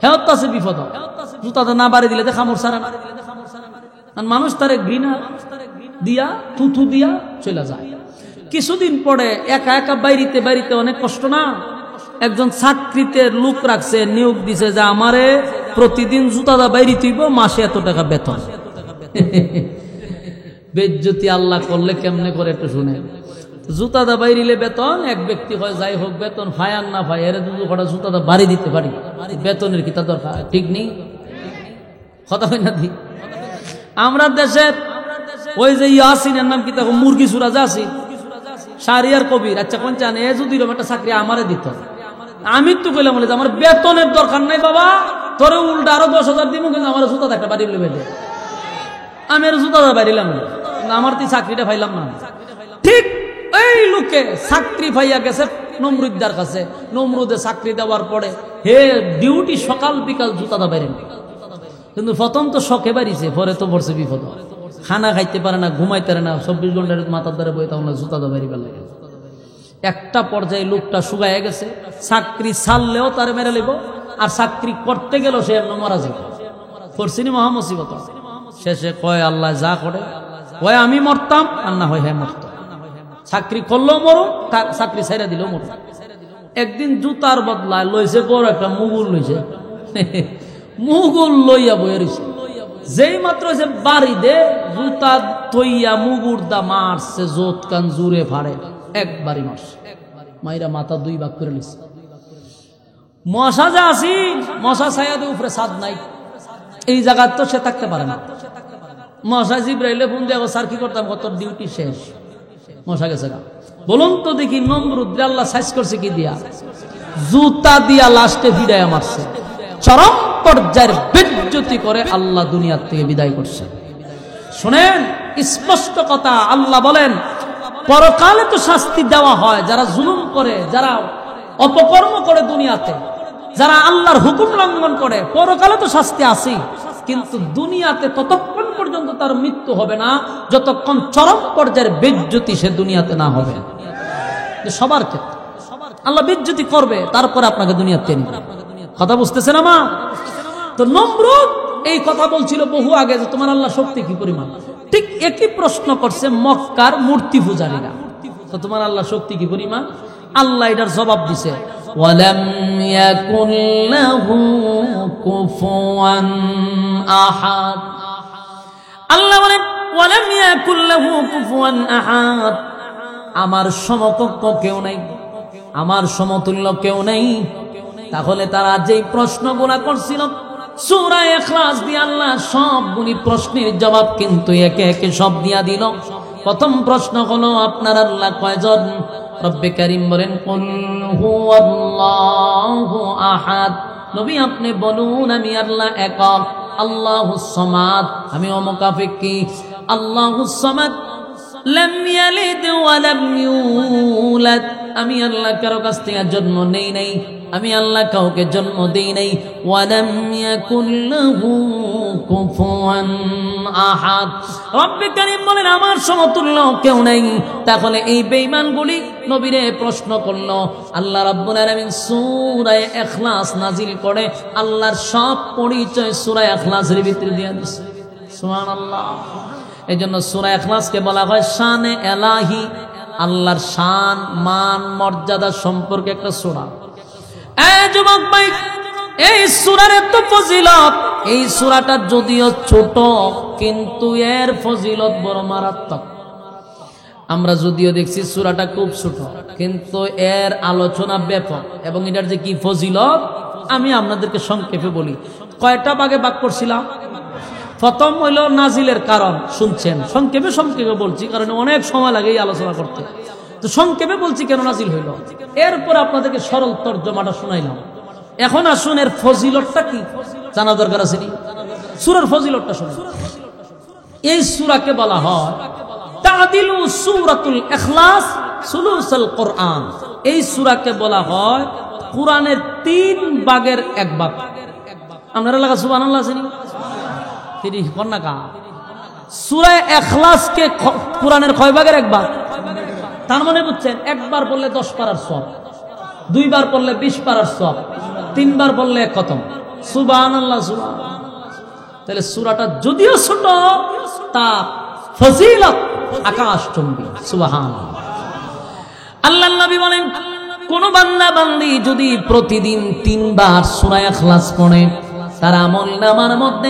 হে হচ্ছে বিপদ জুতাটা না বাড়ি দিলে খামড় সারা না মানুষ তারে ঘৃণা দিয়া থুথু দিয়া চলে যায় কিছুদিন পরে একা একা বাইরিতে বাইরিতে অনেক কষ্ট না একজন চাকরিতে লোক রাখছে নিয়োগ দিছে যে আমারে প্রতিদিন জুতাদা বাইরি তুইব মাসে এত টাকা বেতন বেজ্জতি আল্লাহ করলে কেমনে করে একটু শুনে জুতাদা বাইরিলে বেতন এক ব্যক্তি হয় যাই হোক বেতন ফায়ার না ফাই এর দুটো কটা জুতাদা বাড়ি দিতে পারি বেতনের কি তা দরকার ঠিক নেই কথা হয় না ঠিক আমরা দেশের ওই যে ইয়াসিনের নাম কি তখন মুরগি সুরা যাসিন শাহরিয়ার কবির আচ্ছা কোন চান এ যদি একটা চাকরি আমারে দিত আমি তো কইলাম বলে আমার বেতনের দরকার নাই বাবা তোরে উল্টা আরো 10,000 দিব কিন্তু আমার জুতা একটা বাড়ি বেঁধে আমি আর জুতা বাড়িলাম আমার তো চাকরিটা পাইলাম না ঠিক এই লোকে চাকরি পাইয়া গেছে নমরুদ্দার কাছে নমরুদে চাকরি দেওয়ার পরে হে ডিউটি সকাল বিকাল জুতা বাইরে কিন্তু প্রথম তো শখে বাড়িছে পরে তো পড়ছে বিপদ খানা খাইতে পারে না ঘুমাইতে পারে না 24 ঘন্টার মাথার দ্বারা বই তখন জুতা দা বাড়ি লাগে একটা পর্যায়ে লোকটা শুকায় গেছে চাকরি ছাড়লেও তার মেরে লিব আর চাকরি করতে গেলেও সে এমন মারা যাবে করছিনি মহামুসিবত শেষে কয় আল্লাহ যা করে কয় আমি মরতাম আর না হয় হ্যাঁ মরতাম চাকরি করলেও মরো চাকরি ছেড়ে দিলেও মরো একদিন জুতার বদলায় লইছে বড় একটা মুগুল লইছে মুগুল লইয়া বয়ে রইছে যেই মাত্র সে বাড়ি দে জুতা তৈয়া মুগুর দা মারছে জোত কান জুড়ে ফাড়ে একবারই মারছে মাইরা মাথা 2 ভাগ করে নিছে মশা যা আসি মশা ছায়াদের উপরে ছাদ নাই এই জায়গা তো সে থাকতে পারে না মশা জিব্রাইলে ফোন দিয়ে স্যার কি করতাম কত ডিউটি শেষ মশা গেছে গা বলুন তো দেখি নমরুদ আল্লাহ সাইজ করছে কি দিয়া জুতা দিয়া লাস্টে ভিড়াইয়া মারছে চরম পর্যায়ের বেজ্জতি করে আল্লাহ দুনিয়ার থেকে বিদায় করছে শুনেন স্পষ্ট কথা আল্লাহ বলেন পরকালে তো শাস্তি দেওয়া হয় যারা জুলুম করে যারা অপকর্ম করে দুনিয়াতে যারা আল্লাহর হুকুম লঙ্ঘন করে পরকালে তো শাস্তি আসেই কিন্তু দুনিয়াতে ততক্ষণ পর্যন্ত তার মৃত্যু হবে না যতক্ষণ চরম পর্যায়ের বেজ্জতি সে দুনিয়াতে না হবে সবার ক্ষেত্রে আল্লাহ বেজ্জতি করবে তারপরে আপনাকে দুনিয়াতে নেবে কথা বুঝতেছেন আমা তো নমরুদ এই কথা বলছিল বহু আগে যে তোমার আল্লাহ শক্তি কি পরিমাণ ঠিক একই প্রশ্ন করছে মক্কার মূর্তি পূজারীরা তো তোমার আল্লাহ শক্তি কি পরিমাণ? আল্লাহ এটার জবাব দিছে, ওয়ালাম ইয়াকুল লাহু কুফুয়ান আহাদ। আল্লাহ বলেন ওয়ালাম ইয়াকুল লাহু কুফুয়ান আহাদ, আমার সমকক্ষ কেউ নাই, আমার সমতুল্য কেউ নেই। তাহলে তারা যেই প্রশ্নগুলো করছিল সূরা ইখলাস দিয়ে আল্লাহ সবগুলি প্রশ্নের জবাব কিন্তু একে একে সব দিয়া দিল। প্রথম প্রশ্ন হলো আপনার আল্লাহ কয়জন? রব্বে কারীম বলেন কুল হুয়াল্লাহু আহাদ, নবী আপনি বলুন আমি আল্লাহ একক, আল্লাহুস সামাদ, আমি অমুকাফেক্কি, আল্লাহুস সামাদ লাম ইয়ালিদ ওয়া লাম ইউলাদ, আমি আল্লাহ কারো কাছ থেকে জন্ম নেই নাই, আমি আল্লাহ কাউকে জন্ম দেই নাই। ওয়ালাম ইয়াকুল লাহু কুফুয়ান আহাদ, রব্বে কারীম বলেন আমার সমতুল্য কেউ নাই। তাহলে এই বেঈমানগুলি নবীরে প্রশ্ন করলো, আল্লাহ রাব্বুল আলামিন সূরা ইখলাস নাজিল করে আল্লাহর সব পরিচয় সূরা ইখলাসের ভিতরে দিয়ে দিয়েছে। সুবহানাল্লাহ। এজন্য সূরা ইখলাসকে বলা হয় শানে এলাহি, আল্লাহর শান মান মর্যাদা সম্পর্কে একটা সূরা। যুবক ভাই, এই সূরার এত ফজিলত, এই সূরাটা যদিও ছোট কিন্তু এর ফজিলত বড় মারাত্মক। আমরা যদিও দেখছি সূরাটা খুব ছোট কিন্তু এর আলোচনা ব্যাপক, এবং এটার যে কি ফজিলত আমি আপনাদেরকে সংক্ষেপে বলি। কয়টা ভাগে ভাগ করছিলাম? প্রথম হইল নাজিলের কারণ, শুনছেন, সংক্ষেপে সংক্ষেপে বলছি কারণ অনেক সময় লাগে এই আলোচনা করতে, তো সংক্ষেপে বলছি কেন নাজিল হইল। এরপর আপনাদেরকে সরল তর্জমাটা শুনাইলাম। এখন আসুন এর ফজিলতটা কি জানা দরকার আছে নি? সূরার ফজিলতটা শুনুন। এই সূরাকে বলা হয় তাদিলু সূরাতুল ইখলাস সুলুসুল কোরআন। এই সূরাকে বলা হয় কোরআনের 3 ভাগের 1 ভাগ। আপনারা লাগা সুবহানাল্লাহ আছে নি? তিনি কন্যা কা সূরা ইখলাসকে কোরআনের কয় ভাগের 1 ভাগ? তার মানে বুঝছেন, একবার বললে 10 পারার সওয়াব, 2 বার পড়লে 20 পারার সওয়াব, 3 বার পড়লে 1 খতম। সুবহানাল্লাহ সুবহানাল্লাহ। তাহলে সূরাটা যদিও ছোট তার ফজিলত আকাশচুম্বী। সুবহানাল্লাহ। আল্লাহর নবী বলেন কোন বান্দা বান্দি যদি প্রতিদিন 3 বার সূরা ইখলাস পড়ে তার আমলনামার মধ্যে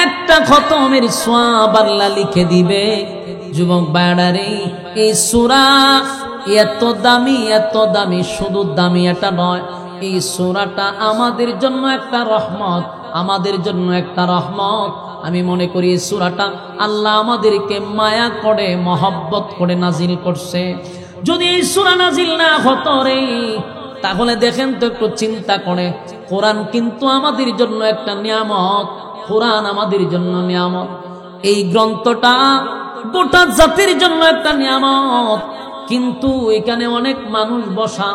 একটা খতমের সওয়াব আল্লাহ লিখে দিবে। যুবক ভাইরা, এই সূরা এত দামি, শুধু দামি এটা নয়, এই সূরাটা আমাদের জন্য একটা রহমত, আমাদের জন্য একটা রহমত। আমি মনে করি এই সূরাটা আল্লাহ আমাদেরকে মায়া করে মহব্বত করে নাজিল করছে। যদি এই সূরা নাজিল না হতো রে, তাহলে দেখেন তো একটু চিন্তা করে, কোরআন কিন্তু আমাদের জন্য একটা নিয়ামত, কোরআন আমাদের জন্য নিয়ামত। এই গ্রন্থটা গোটা জাতির জন্য একটা নিয়ামত, কিন্তু এখানে অনেক মানুষ বসা,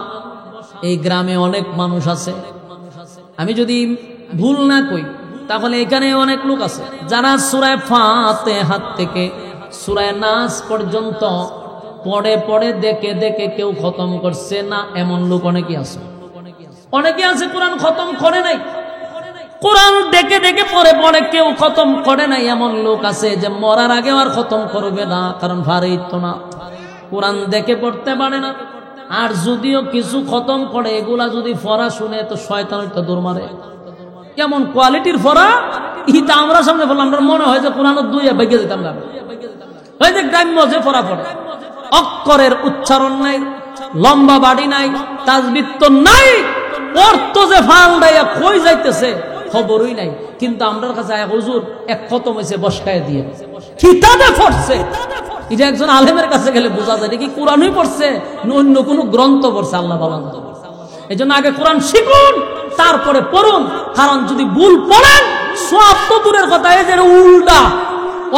এই গ্রামে অনেক মানুষ আছে। আমি যদি ভুল না কই তাহলে এখানে অনেক লোক আছে যারা সূরা ফাতিহা থেকে সূরা নাস পর্যন্ত পড়ে পড়ে দেখে দেখে কেউ খতম করছে না, এমন লোক অনেকে আছে। অনেকে আছে কোরআন খতম করে নাই, কোরআন দেখে দেখে পড়ে পড়ে কেউ খতম করে নাই। এমন লোক আছে যে মরার আগে আর খতম করবে না, কারণ ভারী তো না, কোরআন দেখে পড়তে পারে না। আর যদিও কিছু খতম করে, এগুলা যদি ফরা শুনে তো শয়তান তো দৌড় মারে। কেমন কোয়ালিটির ফরা, ইটা আমরা সামনে বললাম, আমরা মনে হয় যে কোরআন 2 বেগে যেতাম না। ওই যে গ্রাম্য যে ফরা পড়ে, অক্ষরের উচ্চারণ নাই, লম্বা বাড়ি নাই, তাজবিদ তো নাই, অর্থ যে ফাল দেয়া কই যাইতেছে খবরই নাই। কিন্তু আমরার কাছে হুজুর এক খতম হয়েছে বসকায় দিয়ে কিতাবে পড়ছে, এটা একজন আলেমের কাছে গেলে বোঝা যায় কি কোরআনই পড়ছে না অন্য কোনো গ্রন্থ পড়ছে। আল্লাহ বলেন এই জন্য আগে কোরআন শিখুন, তারপরে পড়ুন, কারণ যদি ভুল পড়েন সব তো দূরের কথা, এই যে উল্টা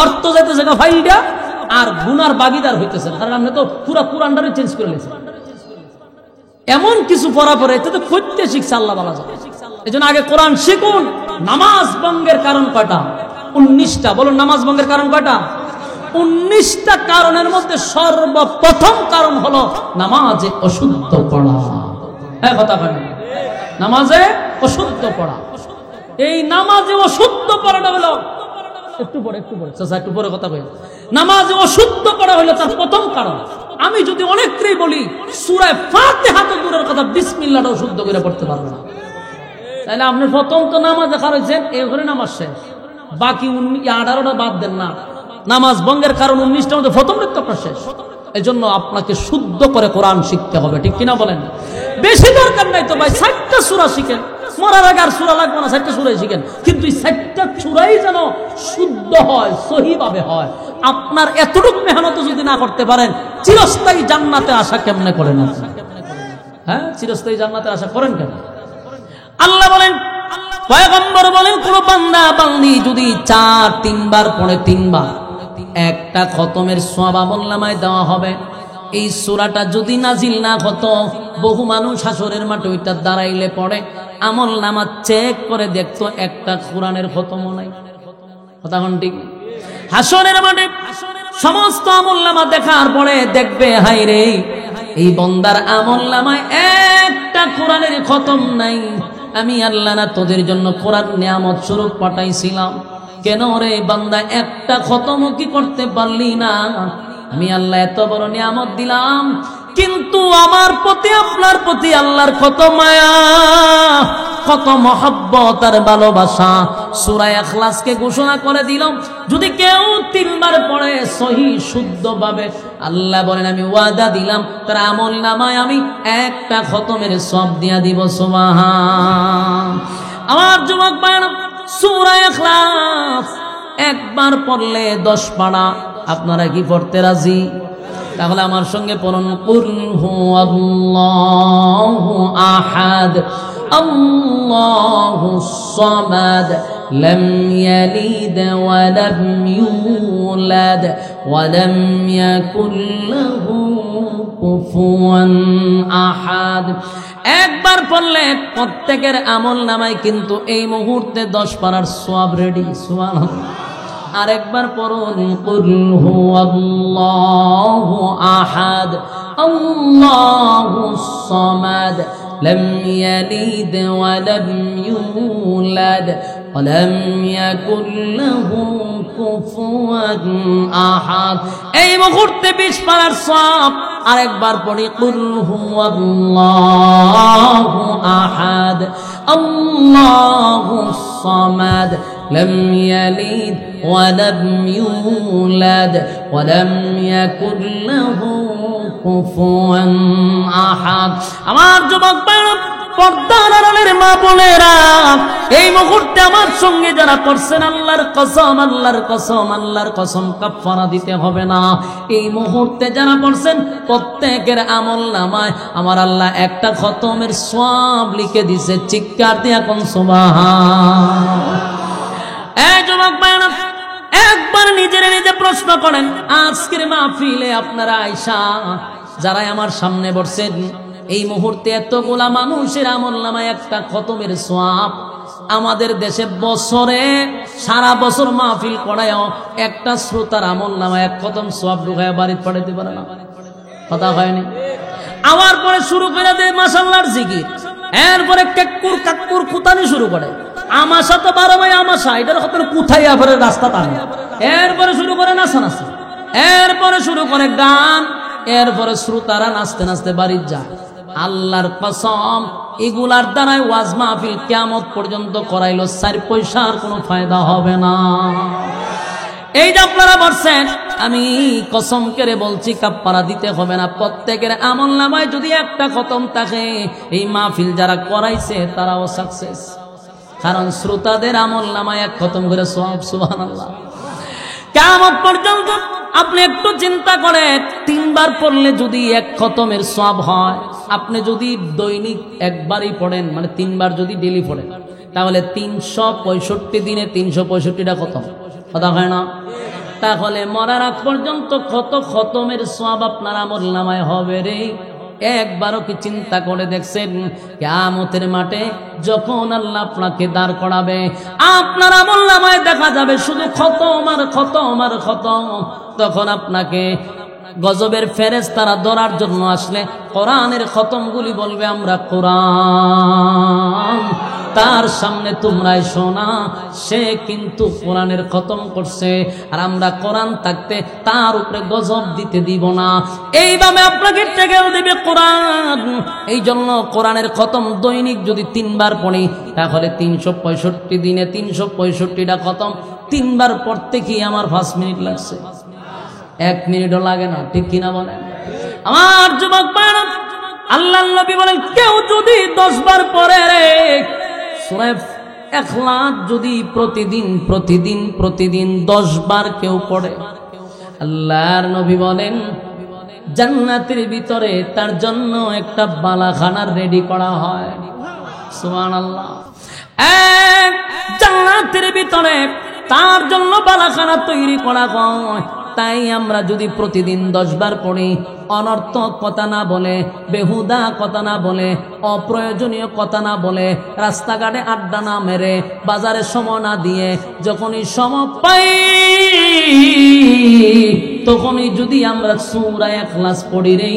অর্থ যাইতেছে ফাইলটা আর গুনার বাগিদার হইতেছে, কারণ আপনি তো পুরো কোরআনটারে চেঞ্জ করে নিয়েছেন। এমন কিছু পড়া পড়ে এতে তো খুঁজতে শিখছে আল্লাহ বলা যায়। এই জন্য আগে কোরআন শিখুন। নামাজ ভঙ্গের কারণ কয়টা? 19টা। বলুন নামাজ ভঙ্গের কারণ কয়টা? 19টা কারণের মধ্যে সর্বপ্রথম কারণ হলো নামাজে অশুদ্ধ পড়া। হ্যাঁ কথা বলেন, নামাজে অশুদ্ধ পড়া। এই নামাজে অশুদ্ধ পড়াটা হলো একটু পরে চাচা একটু পরে কথা কই। নামাজ অশুদ্ধ করা হলো তার প্রথম কারণ। আমি যদি অনেককেই বলি সূরা ফাতিহা তো দূরের কথা, বিসমিল্লাহটাও শুদ্ধ করে পড়তে পারবে না, তাহলে আপনি প্রথম তো নামাজ দেখা রয়েছেন, এই ঘরে নামাজ শেষ, বাকি 18টা বাদ দেন না। নামাজ ভঙ্গের কারণ 19টার মধ্যে প্রথম তো শেষ। এই জন্য আপনাকে শুদ্ধ করে কোরআন শিখতে হবে, ঠিক কিনা বলেন? বেশি দরকার নাই তো ভাই, 60টা সূরা শিখেন, মরার আগে আর সূরা লাগবে না, 60টা সূরাই শিখেন, কিন্তু এই 60টা সূরাই যেন শুদ্ধ হয়, সহিভাবে হয়। আপনার এতটুকু মেহনত যদি না করতে পারেন, চিরস্থায়ী জান্নাতে আশা কেমনে করেন আপনি? হ্যাঁ, চিরস্থায়ী জান্নাতে আশা করেন কেন? আল্লাহ বলেন, পয়গম্বর বলেন, কোন বান্দা বান্দি যদি 3 বার পড়ে, 3 বার একটা খতমের সওয়াব আমলনামায় দেওয়া হবে। এই সূরাটা যদি নাজিল না হতো, বহু মানুষ হাসরের মাঠে ওইটা দাঁড়াইলে পড়ে আমলনামা চেক করে দেখতো একটা কোরআনের খতমও নাই। কথা কোন ঠিক? হাসরের মাঠে সমস্ত আমলনামা দেখার পরে দেখবে, হায় রে, এই বান্দার আমলনামায় একটা কোরআনের খতম নাই। আমি আল্লাহ না তোদের জন্য কোরআন নিয়ামত স্বরূপ পাঠাইছিলাম, কেন রে বান্দা একটা খতমও কি করতে পারলি না? আমি আল্লাহ এত বড় নিয়ামত দিলাম, কিন্তু আমার প্রতি আপনার প্রতি আল্লাহর কত মায়া, কত মহব্বত আর ভালোবাসা। সূরা ইখলাসকে ঘোষণা করে দিলাম, যদি কেউ 3 বার পড়ে সহি শুদ্ধভাবে, আল্লাহ বলেন আমি ওয়াদা দিলাম তার আমলনামায় আমি একটা খতমের সওয়াব দিয়া দিব। সুবহান। আমার যুবক ভাইরা, সূরা ইখলাস একবার পড়লে 10 পারা। আপনারা কি পড়তে রাজি? তাহলে আমার সঙ্গে পড়ুন, কুল হুয়াল্লাহু আহাদ আল্লাহুস সামাদ লাম ইয়ালিদ ওয়া লাম ইউলাদ ওয়া লাম ইয়াকুল লাহু কুফুয়ান আহাদ। একবার পড়লে প্রত্যেকের আমলনামায় কিন্তু এই মুহূর্তে 10 পারার সওয়াব রেডি। সুবহানাল্লাহ। আরেকবার পড়ুন, কুল হুয়াল্লাহু আহাদ আল্লাহুস সামাদ লাম ইয়ালিদ ওয়া লাম ইউলাদ ওয়া লাম ইয়াকুল লাহু কুফুয়ান আহাদ। এই মুহূর্তে 20 পারার সওয়াব। আরেকবার পড়ি, কুল হুয়াল্লাহু আহাদ আল্লাহুস সামাদ লাম ইয়ালিদ ওয়া লাম ইউলাদ ওয়া লাম ইয়াকুল লাহু কুফুয়ান আহাদ। আমার যুবক ভাইরা, পর্দার আড়ালের মা বোনেরা, এই মুহূর্তে আমার সঙ্গে যারা পড়ছেন, আল্লাহর কসম, আল্লাহর কসম, আল্লাহর কসম, কাফারা দিতে হবে না। এই মুহূর্তে যারা পড়ছেন প্রত্যেকের আমলনামায় আমার আল্লাহ একটা খতমের সওয়াব লিখে দিয়েছে। চিৎকার দিয়ে কোন সুবহান। এই যুবক ভাইরা, একবার নিজের নিজে প্রশ্ন করেন, আজকের মাহফিলে আপনারা আয়েশা যারা আমার সামনে বসছেন, এই মুহূর্তে এতগুলা মানুষের আমলনামায় একটা খতমের সওয়াব। আমাদের দেশে বছরে সারা বছর মাহফিল করায়ও একটা শ্রোতার আমলনামায় এক খতম সওয়াব ঢুকায় বাড়িতে পাঠাইতে পারে না। কথা হয়নি? আবার পরে শুরু করে দেয় মাশাআল্লাহর জিকির, এরপরে কেক্কুর কাক্কুর কুতানি শুরু করে। আমাশা তো 12 মাই আমাশা, এটার কথা কোথায় আবার রাস্তা টানে। এরপরে শুরু করে নাচানাচি, এরপরে শুরু করে গান, এরপরে শ্রোতারা নাচতে নাচতে বাড়ির যায়। আল্লাহর কসম, এগুলার দ্বারাই ওয়াজ মাহফিল কিয়ামত পর্যন্ত করাইলো 4 পয়সার কোনো ফায়দা হবে না। এই যে আপনারা বলছেন, আমি কসম করে বলছি কাফারা দিতে হবে না। প্রত্যেকের আমলনামায় যদি একটা খতম থাকে, এই মাহফিল যারা করাইছে তারাও সাকসেস, কারণ শ্রোতাদের আমলনামায় এক খতম করে সওয়াব। সুবহানাল্লাহ। কিয়ামত পর্যন্ত আপনি একটু চিন্তা করেন, 3 বার পড়লে যদি এক খতমের সওয়াব হয়, আপনি যদি দৈনিক একবারই পড়েন, মানে 3 বার যদি ডেলি পড়েন, তাহলে 365 দিনে 365টা খতম। কথা হয় না? তাহলে মরার আগ পর্যন্ত কত খতমের সওয়াব আপনার আমলনামায় হবে রে? একবারও কি চিন্তা করে দেখছেন? কিয়ামতের মাঠে যখন আল্লাহ আপনাকে দাঁড় করাবে, আপনার আমলনামায় দেখা যাবে শুধু খতম আর খতম আর খতম। তখন আপনাকে গজবের ফেরেশতারা ধরার জন্য আসলে কোরআনের খতমগুলি বলবে আমরা কোরআন, তার সামনে তোমরা এসো না, সে কিন্তু কোরআনের খতম করছে, আর আমরা কোরআন থাকতে তার উপরে গজব দিতে দিব না। এইভাবে আপনাকে টেকেও দেবে কোরআন। এই জন্য কোরআনের খতম দৈনিক যদি 3 বার পড়ি, তাহলে 365 দিনে 365টা খতম 3 বার পড়তে কি আমার 5 মিনিট লাগছে? 1 মিনিটও লাগে না, ঠিক কিনা বলেন? আমার যুবক ভাইরা, আল্লাহর নবী বলেন, কেউ যদি 10 বার পড়ে রে সূরা ইখলাস যদি প্রতিদিন 10 বার কেউ পড়ে, আল্লাহর নবী বলেন জান্নাতের ভিতরে তার জন্য একটা বালাখানা রেডি করা হয়। সুবহানাল্লাহ। জান্নাতের ভিতরে তার জন্য বালাখানা তৈরি করা হয়। তাই আমরা যদি প্রতিদিন 10 বার পড়ি, অনর্থক কথা না বলে, বেহুদা কথা না বলে, অপ্রয়োজনীয় কথা না বলে, রাস্তাঘাটে আড্ডা না মেরে, বাজারে সময় না দিয়ে, যখনই সময় পাই তখনই যদি আমরা সূরা ইখলাস পড়ি রে,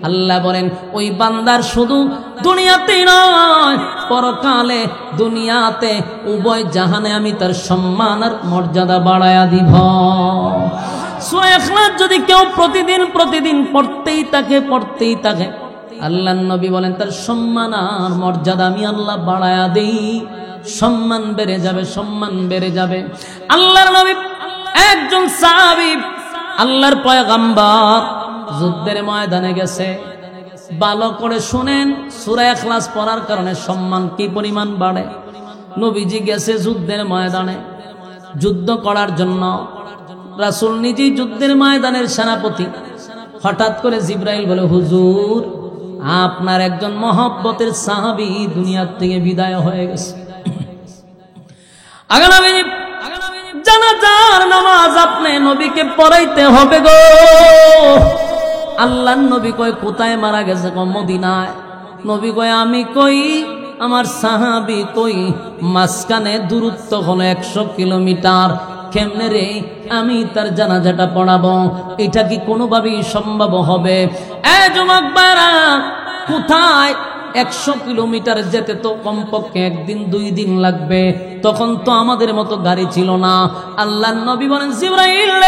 আল্লাহ বলেন ওই বান্দার শুধু দুনিয়াতেই নয়, পরকালে দুনিয়াতে উভয় জাহানে আমি তার সম্মান আর মর্যাদা বাড়ায়া দিব। সূরা ইখলাস যদি কেউ প্রতিদিন পড়তেই থাকে, আল্লাহর নবী বলেন তার সম্মান আর মর্যাদা আমি আল্লাহ বাড়ায়া দেই, সম্মান বেড়ে যাবে। আল্লাহর নবী একজন সাহাবী, আল্লাহর পয়গম্বর যুদ্ধের ময়দানে গেছে। ভালো করে শুনেন, সূরা ইখলাস পড়ার কারণে সম্মান কি পরিমাণ বাড়ে। নবীজি গেছে যুদ্ধের ময়দানে, যুদ্ধ করার জন্য। রাসূল নিজেই যুদ্ধের ময়দানের সেনাপতি। হঠাৎ করে জিবরাইল বলে, হুজুর আপনার একজন মহব্বতের সাহাবী দুনিয়ার থেকে বিদায় হয়ে গেছে। আগামী জানাজার নামাজ আপনি নবীকে পড়াইতে হবে গো। আল্লাহর নবী কয় কোথায় মারা গেছে? কয় মদিনায়। নবী কয় আমি কই, আমার সাহাবী কই, মাঝখানে দূরত্ব হলো 100 কিলোমিটার। কেমনে রে আমি তার জানাজাটা পড়াবো? এটা কি কোনোভাবেই সম্ভব হবে? যুবক ভাইরা, কোথায় 100 কিলোমিটার যেতে তো কমপক্ষে 1 দিন 2 দিন লাগবে। তখন তো আমাদের মতো গাড়ি ছিল না। আল্লাহর নবী বলেন, জিবরাইল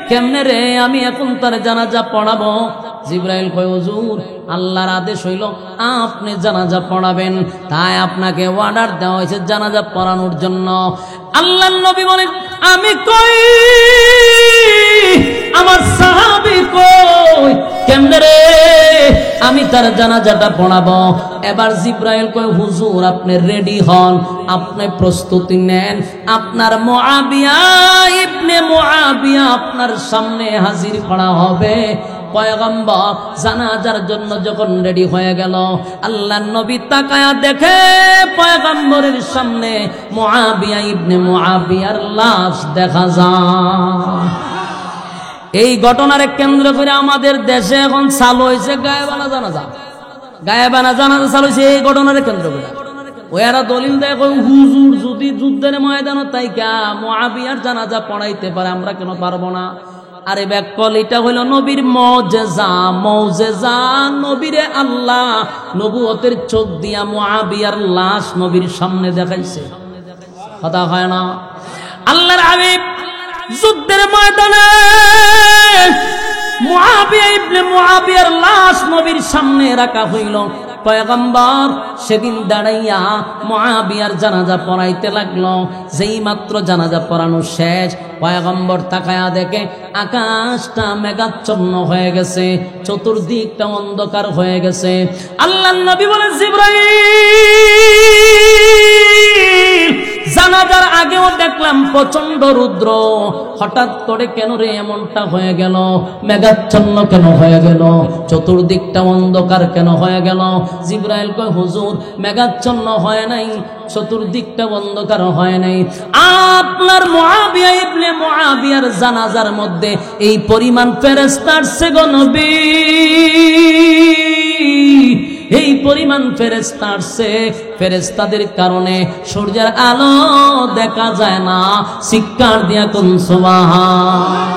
কেমনে রে আমি এখন তার জানাজা পড়াবো? জিবরাইল কয়, হুজুর আল্লাহর আদেশ হইল আপনি জানাজা পড়াবেন, তাই আপনাকে অর্ডার দেওয়া হয়েছে জানাজা পড়ানোর জন্য। আল্লাহর নবী বলেন, আমি কই, আমার সাহাবী কই, কেমনে রে আমি তার জানাজাটা পড়াবো? এবার জিবরাইল কয়, হুজুর আপনি রেডি হন, আপনি প্রস্তুতি নেন, আপনার মুআবিয়া ইবনে মুআবিয়া আপনার সামনে হাজির করা হবে। পয়গম্বর জানাজার জন্য যখন রেডি হয়ে গেল, আল্লাহর নবী তাকায়া দেখে পয়গম্বরের সামনে মুআবিয়া ইবনে মুআবিয়ার লাশ দেখা যায়। এই ঘটনারে কেন্দ্র করে আমাদের দেশে এখন চালু হয়েছে গায়েবানা জানাজা চালু হয়েছে। এই ঘটনারে কেন্দ্র করে ওরা দলিল দেয়, হুজুর যদি যুদ্ধের ময়দানে তাইকা মুআবিয়ার জানাজা পড়াইতে পারে, আমরা কেন পারবো না? আরে ব্যাকল, এটা হইল নবীর মৌজেজা। নবীরে আল্লাহ নবুয়তের চোখ দিয়া মুআবিয়ার লাশ নবীর সামনে দেখাইছে। কথা হয় না? আল্লাহর হাবিব যুদ্ধের ময়দানে মুআবিয়া ইবনে মুআবিয়ার লাশ নবীর সামনে রাখা হইল। পয়গম্বর সেদিন দাঁড়াইয়া মুআবিয়ার জানাজা পড়াইতে লাগলো। যেই মাত্র জানাজা পড়ানো শেষ, পয়গম্বর তাকায়া দেখে আকাশটা মেঘাচ্ছন্ন হয়ে গেছে, চতুর্দিকটা অন্ধকার হয়ে গেছে। আল্লাহর নবী বলে, জিবরাইল জানাজার আগেও দেখলাম প্রচন্ড রুদ্র, হঠাৎ করে কেন রে এমনটা হয়ে গেল? মেঘাচ্ছন্ন কেন হয়ে গেল? চতুর্দিকটা অন্ধকার কেন হয়ে গেল? জিবরাইল কয়, হুজুর মেঘাচ্ছন্ন হয় নাই, চতুর্দিকটা অন্ধকার হয় নাই, আপনার মুআবিয়া ইবনে মুআবিয়ার জানাজার মধ্যে এই পরিমাণ ফেরেশতা আসছে গো নবী, এই পরিমাণ ফেরেশতা আসছে। ফেরেশতাদের কারণে সূর্যের আলো দেখা যায় না। চিৎকার দিয়া কোন সুবহান।